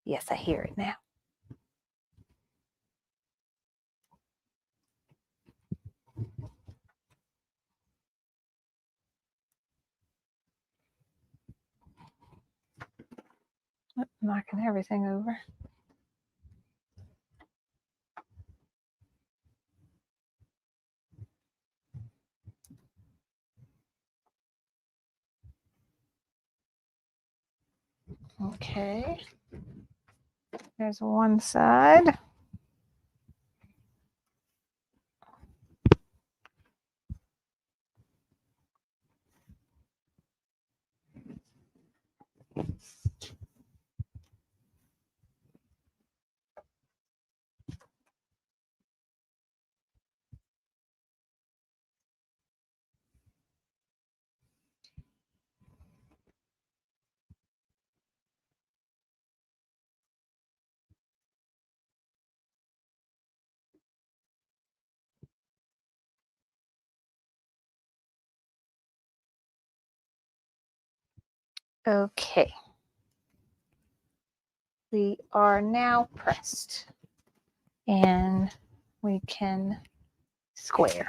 Yes, I hear it now. Knocking everything over. Okay. There's one side. Okay. We are now pressed and we can square.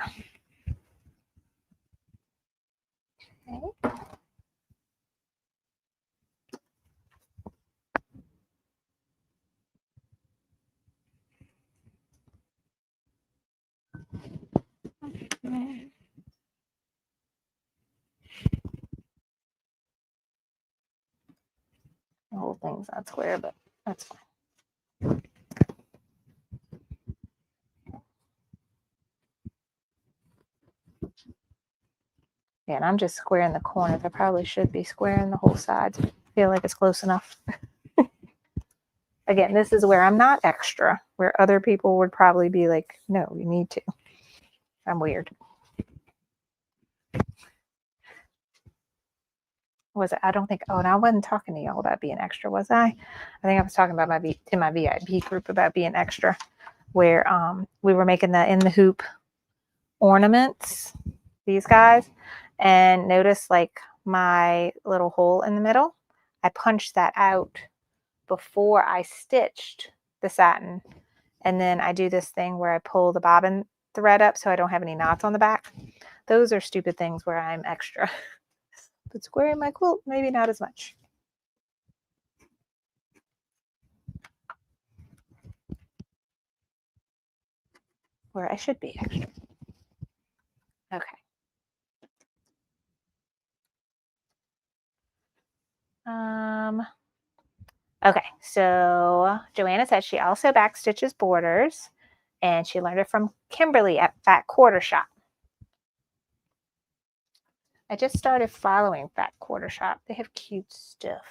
Okay. The whole thing's not square, but that's fine. Yeah, and I'm just squaring the corners. I probably should be squaring the whole sides. I feel like it's close enough. Again, this is where I'm not extra, where other people would probably be like, no, you need to. I'm weird. Was it? I don't think, oh, and I wasn't talking to y'all about being extra, was I? I think I was talking about my VIP group about being extra, where we were making the in the hoop ornaments, these guys, and notice like my little hole in the middle, I punched that out before I stitched the satin. And then I do this thing where I pull the bobbin thread up so I don't have any knots on the back. Those are stupid things where I'm extra. But squaring my quilt, maybe not as much. Where I should be extra. Okay. Okay, so Joanna said she also backstitches borders, and she learned it from Kimberly at Fat Quarter Shop. I just started following Fat Quarter Shop. They have cute stuff.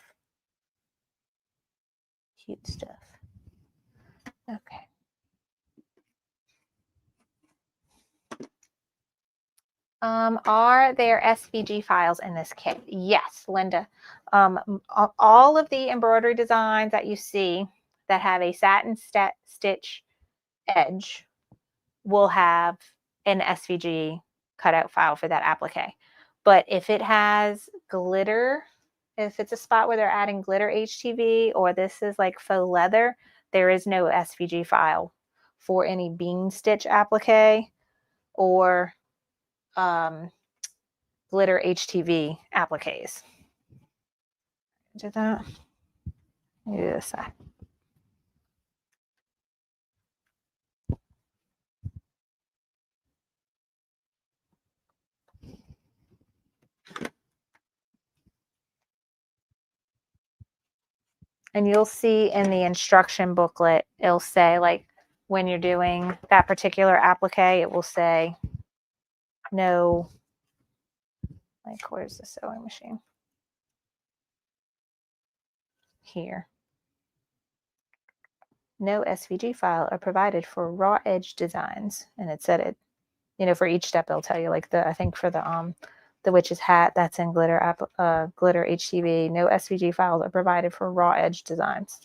Cute stuff. Okay. Are there SVG files in this kit? Yes, Linda. All of the embroidery designs that you see that have a satin stitch edge will have an SVG cutout file for that applique. But if it has glitter, if it's a spot where they're adding glitter HTV, or this is like faux leather, there is no SVG file for any bean stitch applique or glitter HTV appliques. Did that? Yes. And you'll see in the instruction booklet, it'll say like when you're doing that particular applique, it will say no, like where's the sewing machine? Here. No SVG file are provided for raw edge designs. And it said it, for each step it'll tell you like I think for the witch's hat, that's in glitter HTV. No SVG files are provided for raw edge designs.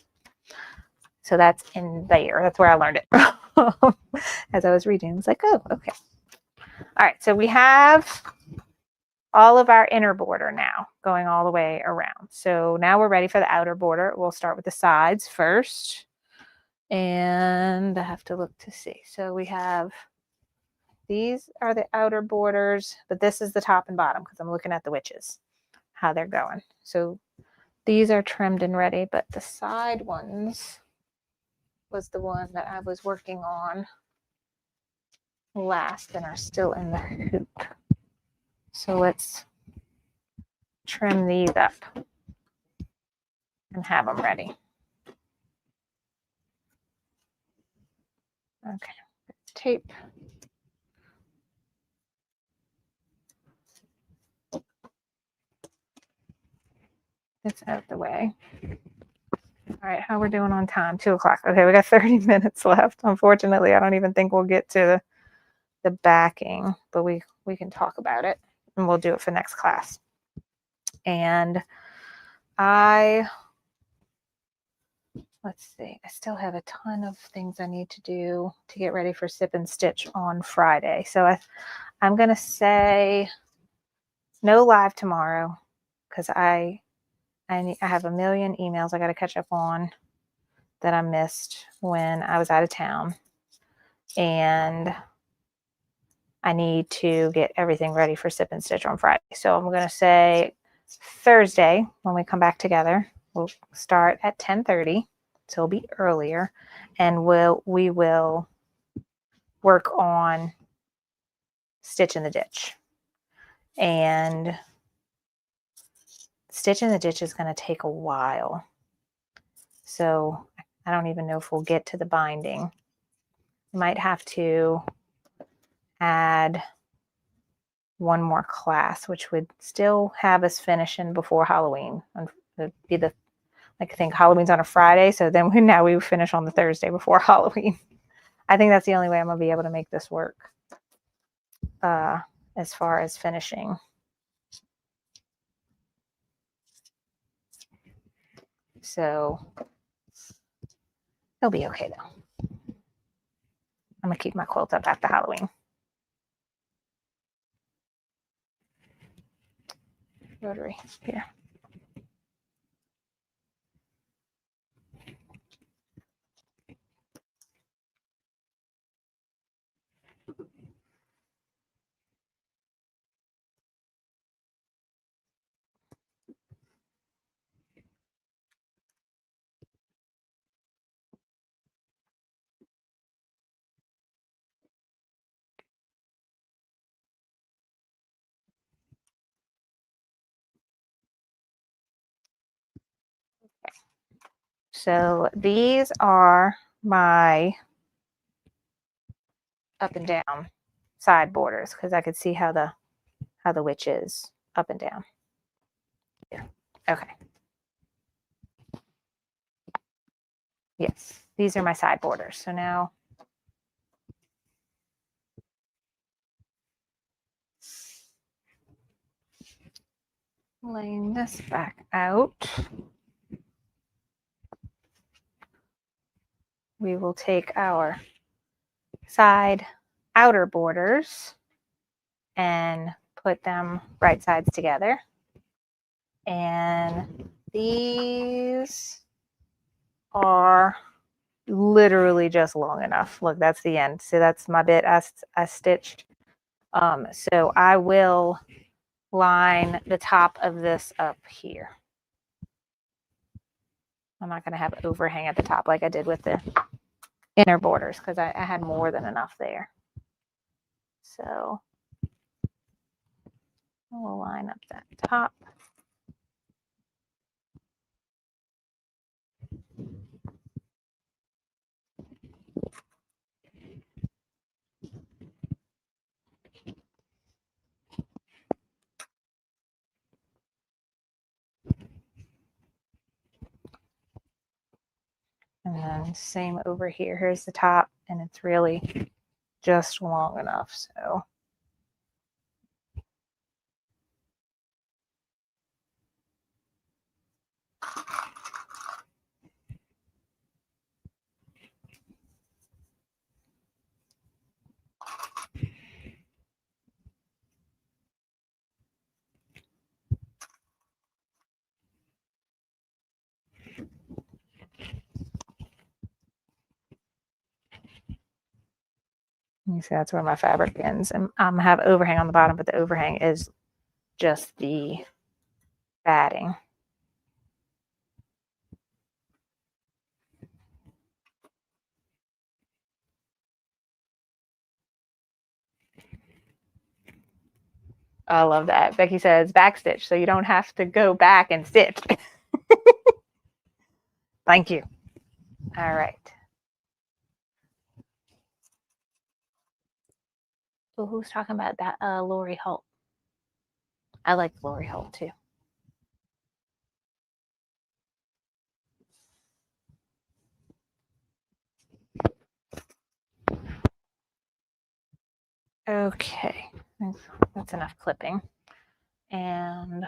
So that's in there. That's where I learned it from. As I was reading, I was like, oh, okay. All right, so we have all of our inner border now going all the way around. So now we're ready for the outer border. We'll start with the sides first. And I have to look to see. So we have, these are the outer borders, but this is the top and bottom because I'm looking at the witches, how they're going. So these are trimmed and ready, but the side ones was the one that I was working on last and are still in the hoop. So let's trim these up. and have them ready. Okay, tape. It's out the way. All right, how we're doing on time? 2 o'clock. Okay, we got 30 minutes left. Unfortunately, I don't even think we'll get to the backing, but we can talk about it, and we'll do it for next class. And let's see, I still have a ton of things I need to do to get ready for Sip and Stitch on Friday. So I'm going to say no live tomorrow because I have a million emails I got to catch up on that I missed when I was out of town. And I need to get everything ready for Sip and Stitch on Friday. So I'm going to say Thursday when we come back together, we'll start at 10:30. So it'll be earlier, and we will work on Stitch in the Ditch. And Stitch in the Ditch is going to take a while. So I don't even know if we'll get to the binding. We might have to add one more class, which would still have us finishing before Halloween. It'd be I think Halloween's on a Friday, so then we finish on the Thursday before Halloween. I think that's the only way I'm going to be able to make this work as far as finishing. So it'll be okay, though. I'm going to keep my quilt up after Halloween. Rotary here. So these are my up and down side borders because I could see how the witch is up and down. Here. Okay. Yes, these are my side borders. So now laying this back out. We will take our side outer borders and put them right sides together. And these are literally just long enough. Look, that's the end. So that's my bit I stitched. So I will line the top of this up here. I'm not going to have overhang at the top like I did with the inner borders because I had more than enough there. So we'll line up that top. And then same over here. Here's the top, and it's really just long enough. So you see that's where my fabric ends. And I have overhang on the bottom, but the overhang is just the batting. I love that. Becky says backstitch, so you don't have to go back and stitch. Thank you. All right. So who's talking about that? Lori Holt. I like Lori Holt too. Okay, that's enough clipping. And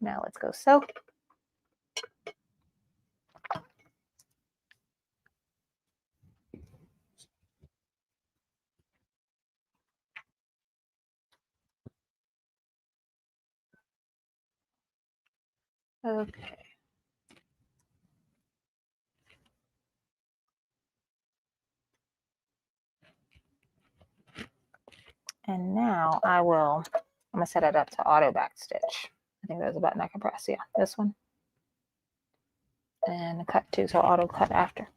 now let's go sew. Okay. And now I'm gonna set it up to auto back stitch. I think there's a button I can press. Yeah, this one. And cut too, so auto cut after.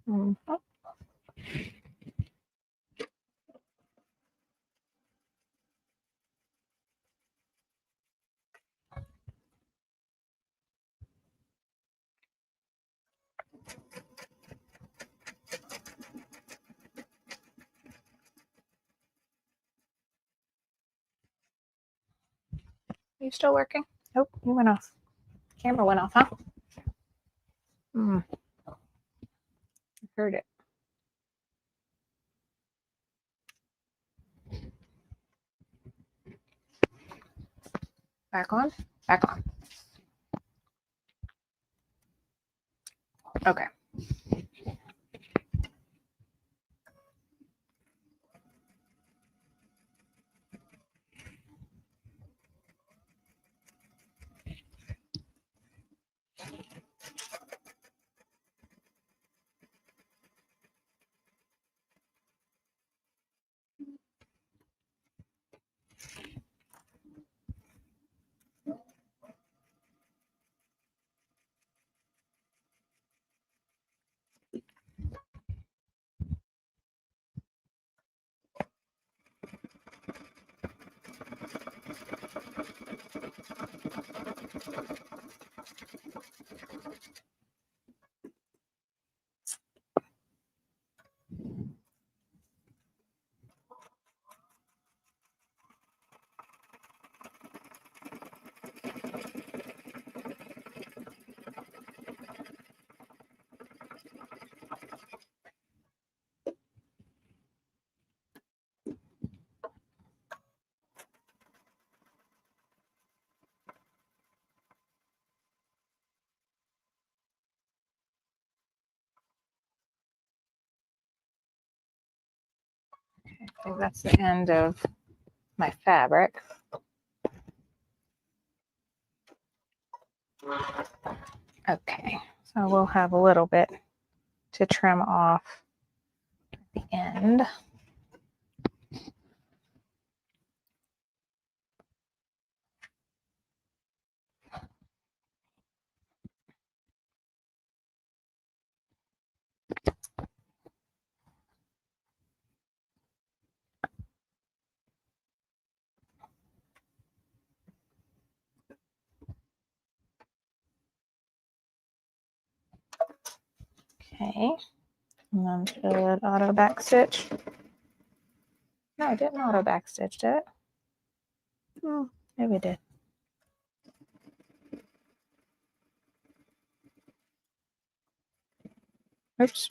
Oh. Are you still working? Nope, you went off. Camera went off, huh? I heard it. Back on? Back on. Okay. I think that's the end of my fabric. Okay, so we'll have a little bit to trim off at the end. Okay, and then should auto back stitch. No, I didn't auto back stitch, did it? Oh, maybe it did. Oops.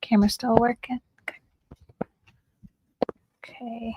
Camera still working? Okay.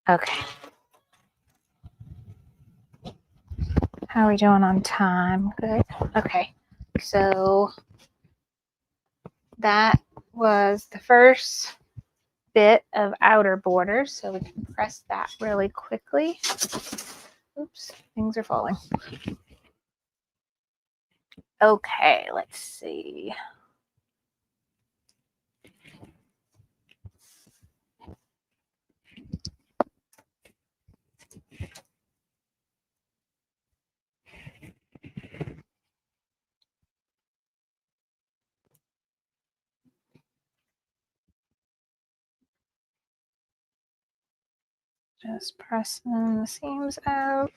Okay. How are we doing on time? Good. Okay. So that was the first bit of outer borders. So we can press that really quickly. Oops, things are falling. Okay, let's see. Just pressing the seams out.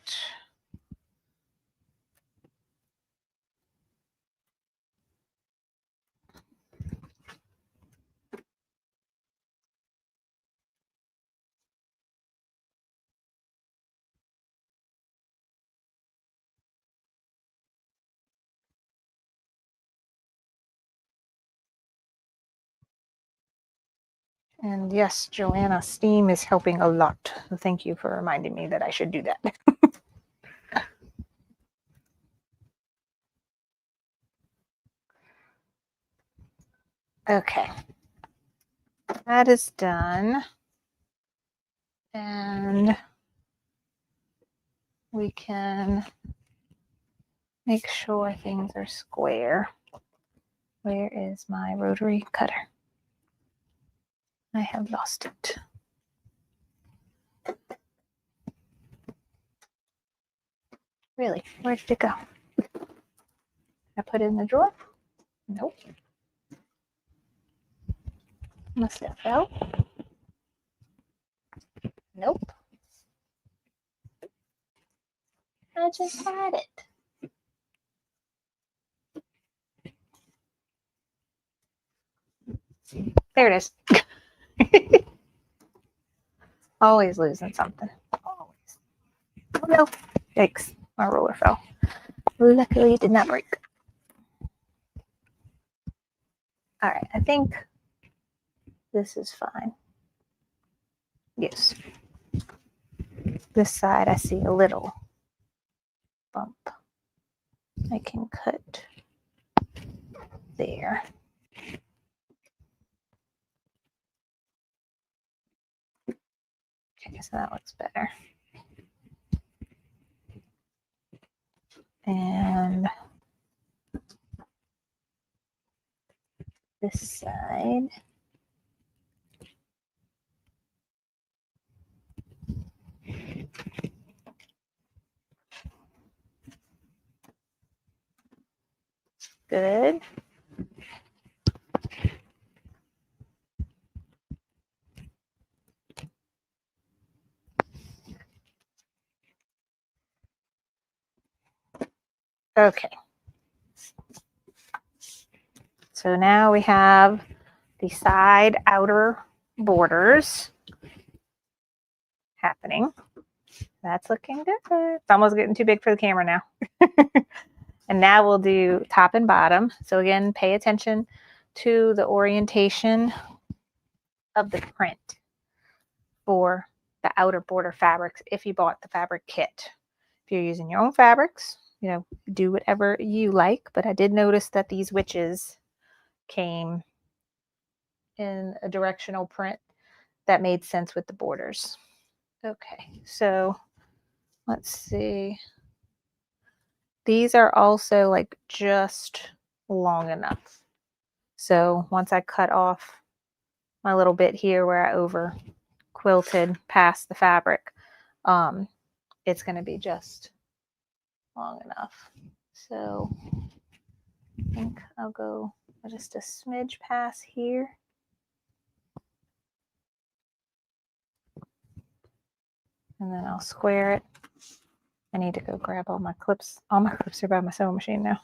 And yes, Joanna, steam is helping a lot. So thank you for reminding me that I should do that. Okay. That is done. And we can make sure things are square. Where is my rotary cutter? I have lost it. Really? Where did it go? I put it in the drawer? Nope. Must have fell. Nope. I just had it. There it is. Always losing something. Always. Oh no. Yikes. My roller fell. Luckily it did not break. Alright, I think this is fine. Yes. This side I see a little bump. I can cut there. Okay, so that looks better. And this side. Good. Okay. So now we have the side outer borders happening. That's looking good. It's almost getting too big for the camera now. And now we'll do top and bottom. So again, pay attention to the orientation of the print for the outer border fabrics if you bought the fabric kit. If you're using your own fabrics, you know, do whatever you like. But I did notice that these witches came in a directional print that made sense with the borders. Okay, so let's see. These are also like just long enough. So once I cut off my little bit here where I over quilted past the fabric, it's going to be just long enough. So I think I'll go just a smidge past here. And then I'll square it. I need to go grab all my clips. All my clips are by my sewing machine now.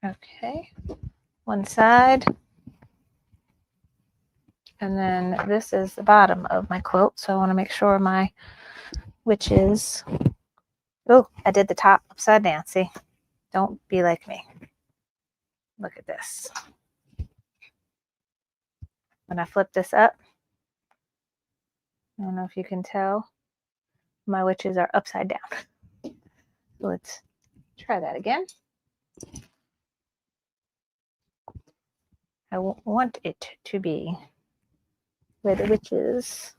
Okay, one side. And then this is the bottom of my quilt. So I want to make sure my witches. Oh, I did the top upside down. See, don't be like me. Look at this. When I flip this up, I don't know if you can tell, my witches are upside down. So let's try that again. I want it to be where the witches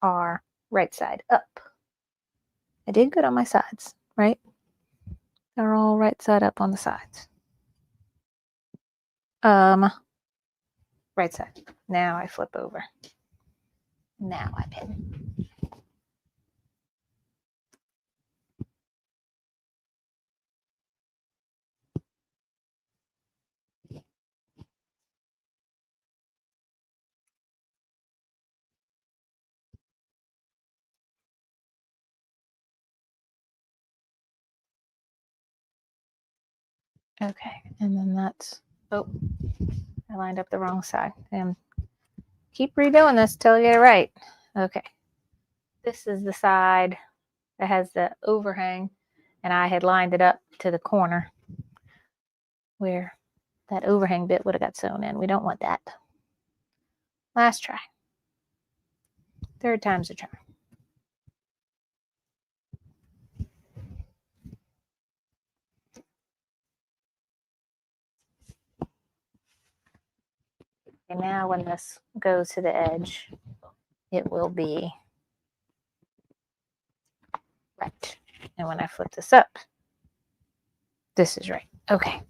are right side up. I did good on my sides, right? They're all right side up on the sides. Right side. Now I flip over. Now I pin. Okay, and then that's, oh, I lined up the wrong side. And keep redoing this till you get it right. Okay, this is the side that has the overhang, and I had lined it up to the corner where that overhang bit would have got sewn in. We don't want that. Last try. Third time's a charm. And now when this goes to the edge, it will be right. And when I flip this up, this is right. Okay.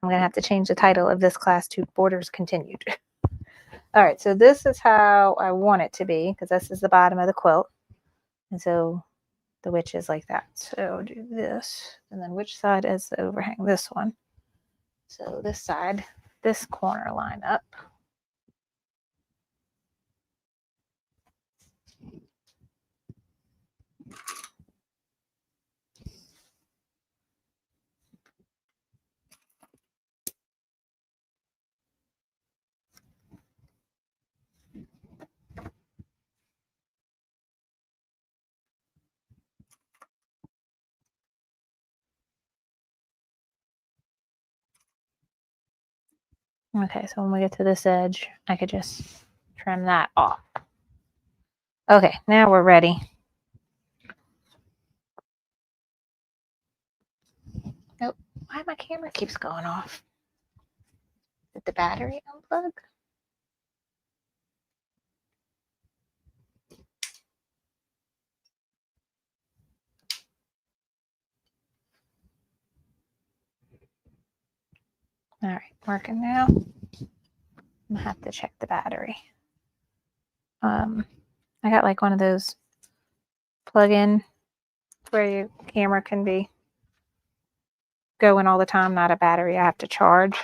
I'm going to have to change the title of this class to Borders Continued. All right, so this is how I want it to be, because this is the bottom of the quilt. And so the witch is like that. So do this, and then which side is the overhang? This one. So this side, this corner line up. Okay, so when we get to this edge, I could just trim that off. Okay, now we're ready. Oh, why my camera keeps going off? Did the battery unplug? All right, working now. I'm gonna have to check the battery. I got like one of those plug-in where your camera can be going all the time, not a battery I have to charge.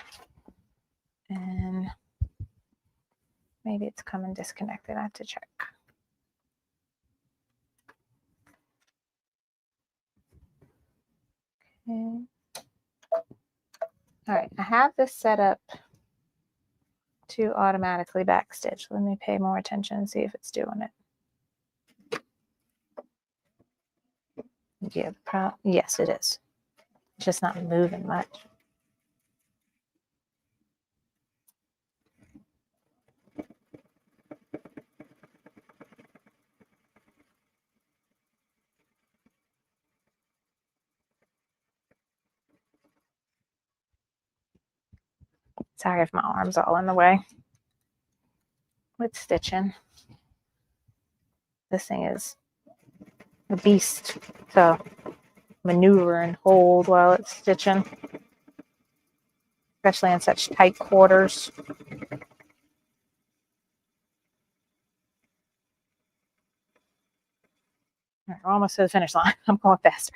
And maybe it's coming disconnected. I have to check. Okay. All right, I have this set up to automatically backstitch. Let me pay more attention and see if it's doing it. Yeah, yes, it is. It's just not moving much. Sorry if my arm's all in the way with stitching. This thing is a beast to maneuver and hold while it's stitching, especially in such tight quarters. All right, we're almost to the finish line. I'm going faster.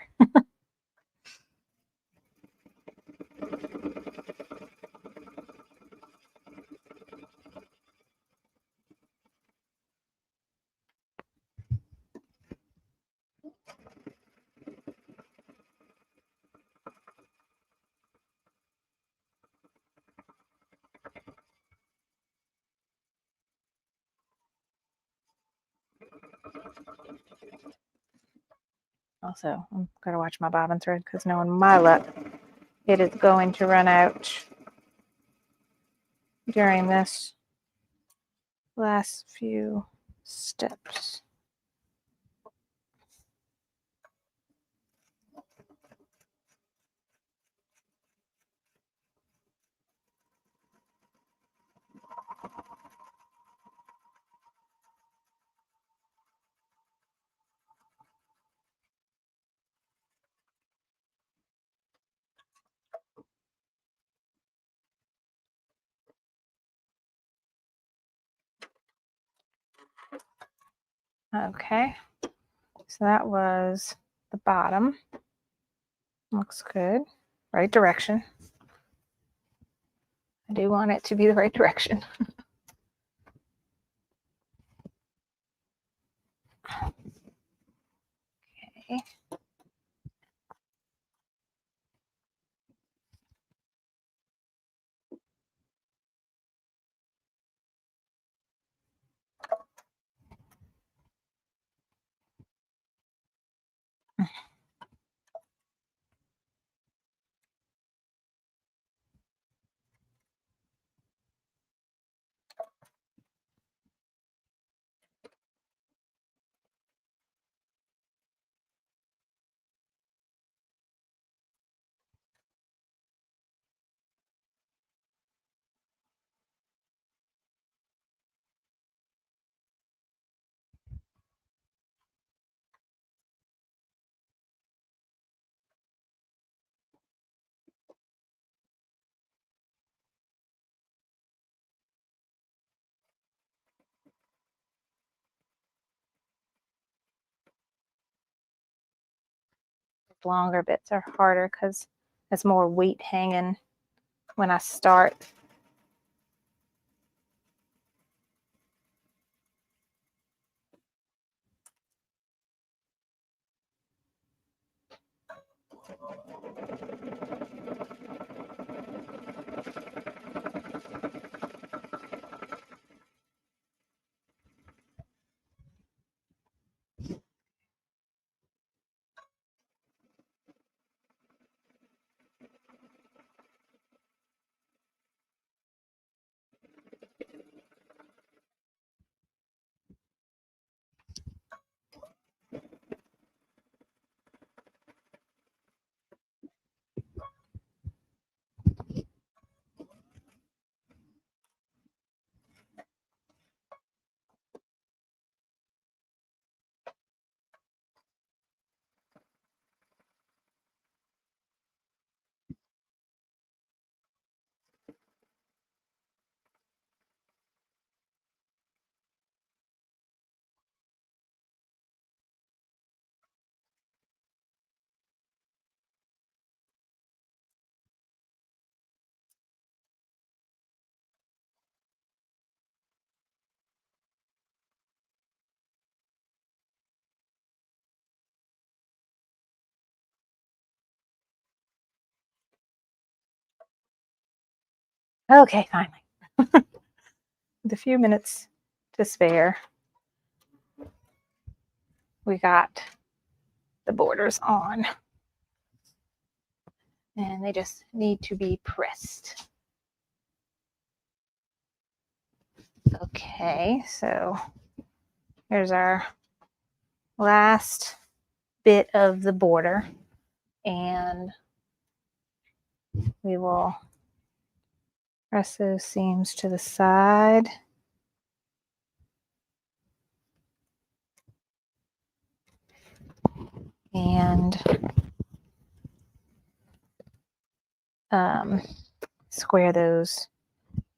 Also, I'm going to watch my bobbin thread because knowing my luck, it is going to run out during this last few steps. Okay, so that was the bottom. Looks good. Right direction. I do want it to be the right direction. Okay. Longer bits are harder because there's more weight hanging when I start. Okay, finally. With a few minutes to spare, we got the borders on. And they just need to be pressed. Okay, so here's our last bit of the border, and we will press those seams to the side. And square those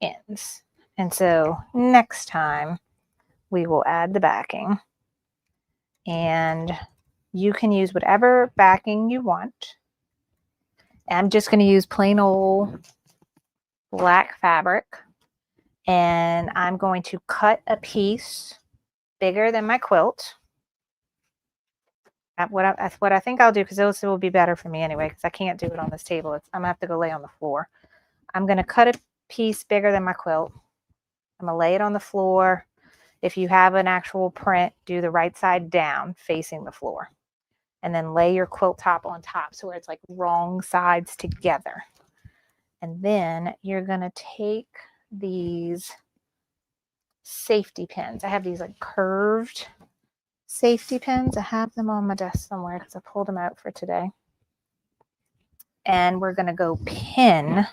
ends. And so next time we will add the backing, and you can use whatever backing you want. I'm just going to use plain old black fabric, and I'm going to cut a piece bigger than my quilt. That's what I think I'll do, because those will be better for me anyway, because I can't do it on this table. I'm going to have to go lay on the floor. I'm going to cut a piece bigger than my quilt. I'm going to lay it on the floor. If you have an actual print, do the right side down facing the floor. and then lay your quilt top on top so where it's like wrong sides together. And then you're going to take these safety pins. I have these like curved safety pins. I have them on my desk somewhere because I pulled them out for today. And we're going to go pin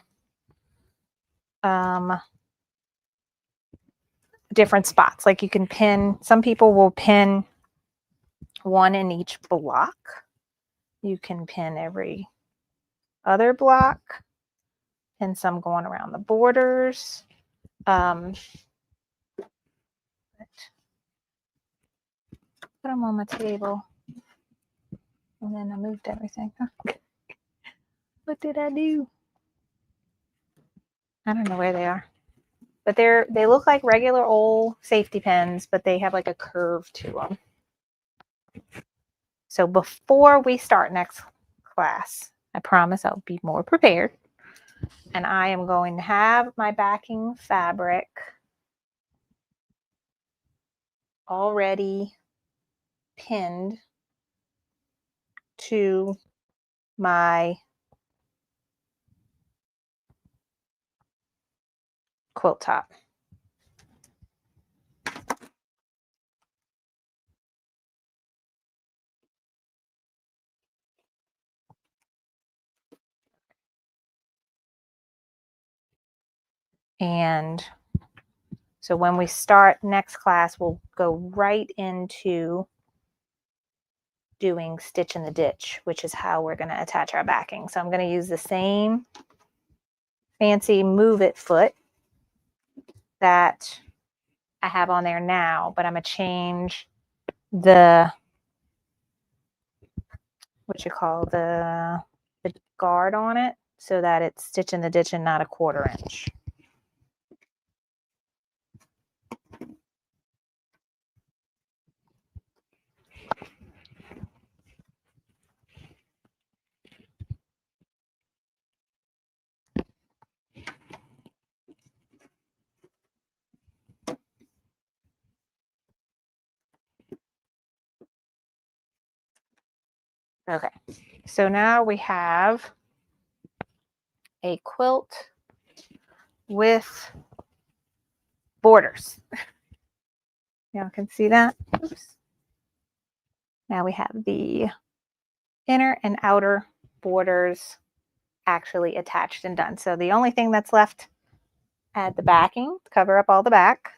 different spots. Like you can pin, some people will pin one in each block. You can pin every other block, and some going around the borders. Put them on my table, and then I moved everything. What did I do? I don't know where they are, but they look like regular old safety pins, but they have like a curve to them. So before we start next class, I promise I'll be more prepared, and I am going to have my backing fabric already pinned to my quilt top. And so when we start next class, we'll go right into doing stitch in the ditch, which is how we're going to attach our backing. So I'm going to use the same fancy move it foot that I have on there now, but I'm going to change the, the guard on it so that it's stitch in the ditch and not a 1/4 inch. Okay, so now we have a quilt with borders. Y'all can see that. Oops. Now we have the inner and outer borders actually attached and done. So the only thing that's left, add the backing, cover up all the back,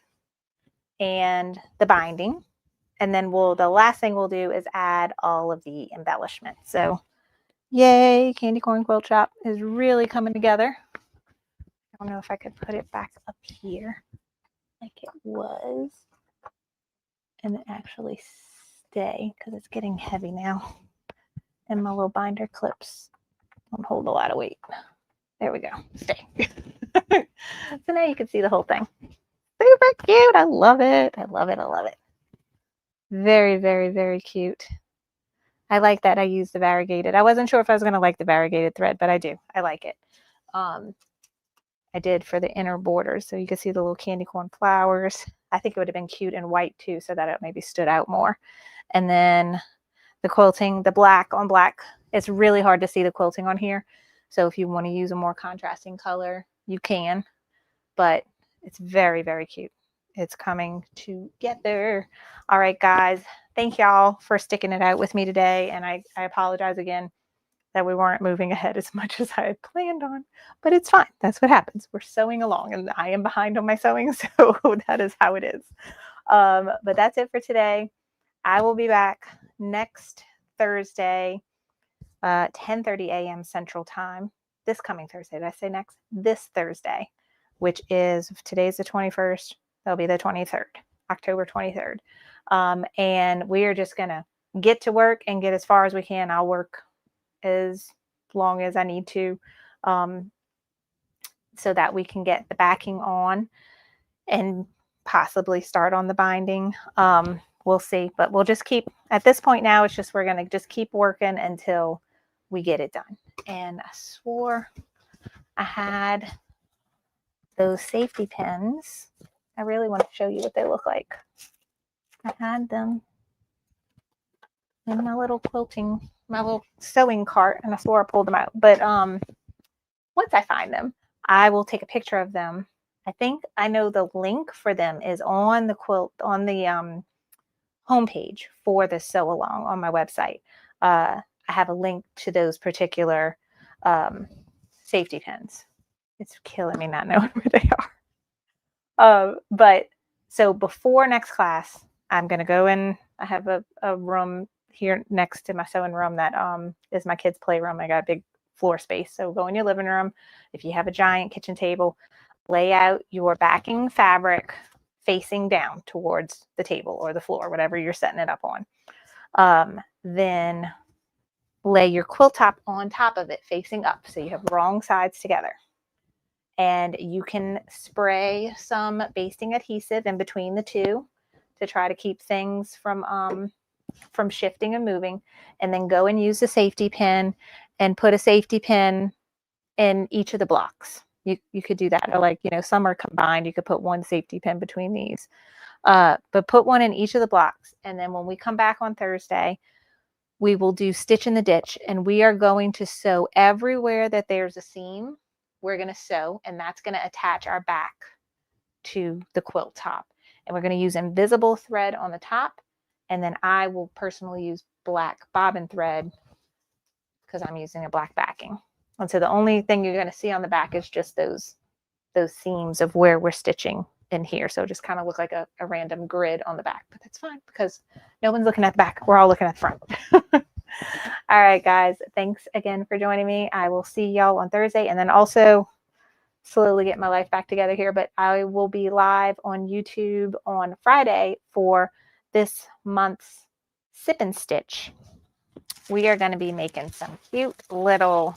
and the binding. And then the last thing we'll do is add all of the embellishment. So yay, Candy Corn Quilt Shoppe is really coming together. I don't know if I could put it back up here like it was and actually stay because it's getting heavy now. And my little binder clips don't hold a lot of weight. There we go. Stay. So now you can see the whole thing. Super cute. I love it. I love it. I love it. Very, very, very cute. I like that I used the variegated. I wasn't sure if I was going to like the variegated thread, but I do. I like it. I did for the inner borders. So you can see the little candy corn flowers. I think it would have been cute in white too, so that it maybe stood out more. And then the quilting, the black on black. It's really hard to see the quilting on here. So if you want to use a more contrasting color, you can. But it's very, very cute. It's coming together. All right, guys. Thank y'all for sticking it out with me today. And I apologize again that we weren't moving ahead as much as I had planned on. But it's fine. That's what happens. We're sewing along. And I am behind on my sewing. So that is how it is. But that's it for today. I will be back next Thursday, 10:30 a.m. Central Time. This coming Thursday. Did I say next? This Thursday, which is, today's the 21st. That'll be the 23rd, October 23rd. And we are just going to get to work and get as far as we can. I'll work as long as I need to so that we can get the backing on and possibly start on the binding. We'll see, but we'll just keep, at this point now, it's just, we're going to just keep working until we get it done. And I swore I had those safety pins. I really want to show you what they look like. I had them in my little my little sewing cart, and I swore I pulled them out. But once I find them, I will take a picture of them. I think I know the link for them is on the quilt, on the homepage for the sew along on my website. I have a link to those particular safety pins. It's killing me not knowing where they are. But so before next class, I'm going to go in. I have a room here next to my sewing room that is my kids' playroom. I got a big floor space. So go in your living room. If you have a giant kitchen table, lay out your backing fabric facing down towards the table or the floor, whatever you're setting it up on. Then lay your quilt top on top of it facing up. So you have wrong sides together. And you can spray some basting adhesive in between the two to try to keep things from shifting and moving. And then go and use the safety pin and put a safety pin in each of the blocks. You could do that. Or like, some are combined. You could put one safety pin between these. But put one in each of the blocks. And then when we come back on Thursday, we will do stitch in the ditch. And we are going to sew everywhere that there's a seam. We're going to sew, and that's going to attach our back to the quilt top. And we're going to use invisible thread on the top. And then I will personally use black bobbin thread because I'm using a black backing. And so the only thing you're going to see on the back is just those seams of where we're stitching in here. So just kind of look like a random grid on the back, but that's fine because no one's looking at the back. We're all looking at the front. All right, guys. Thanks again for joining me. I will see y'all on Thursday, and then also slowly get my life back together here, but I will be live on YouTube on Friday for this month's Sip and Stitch. We are going to be making some cute little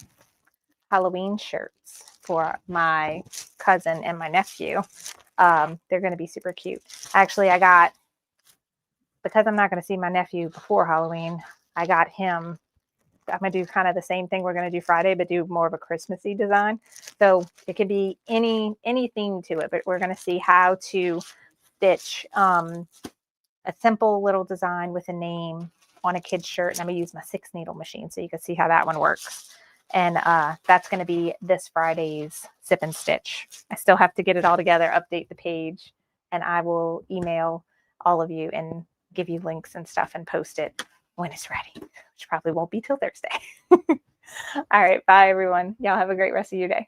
Halloween shirts for my cousin and my nephew. They're going to be super cute. Actually, because I'm not going to see my nephew before Halloween, I got him. I'm going to do kind of the same thing we're going to do Friday, but do more of a Christmassy design. So it could be any theme to it, but we're going to see how to stitch a simple little design with a name on a kid's shirt. And I'm going to use my 6 needle machine so you can see how that one works. And that's going to be this Friday's Sip and Stitch. I still have to get it all together, update the page, and I will email all of you and give you links and stuff and post it when it's ready, which probably won't be till Thursday. All right. Bye, everyone. Y'all have a great rest of your day.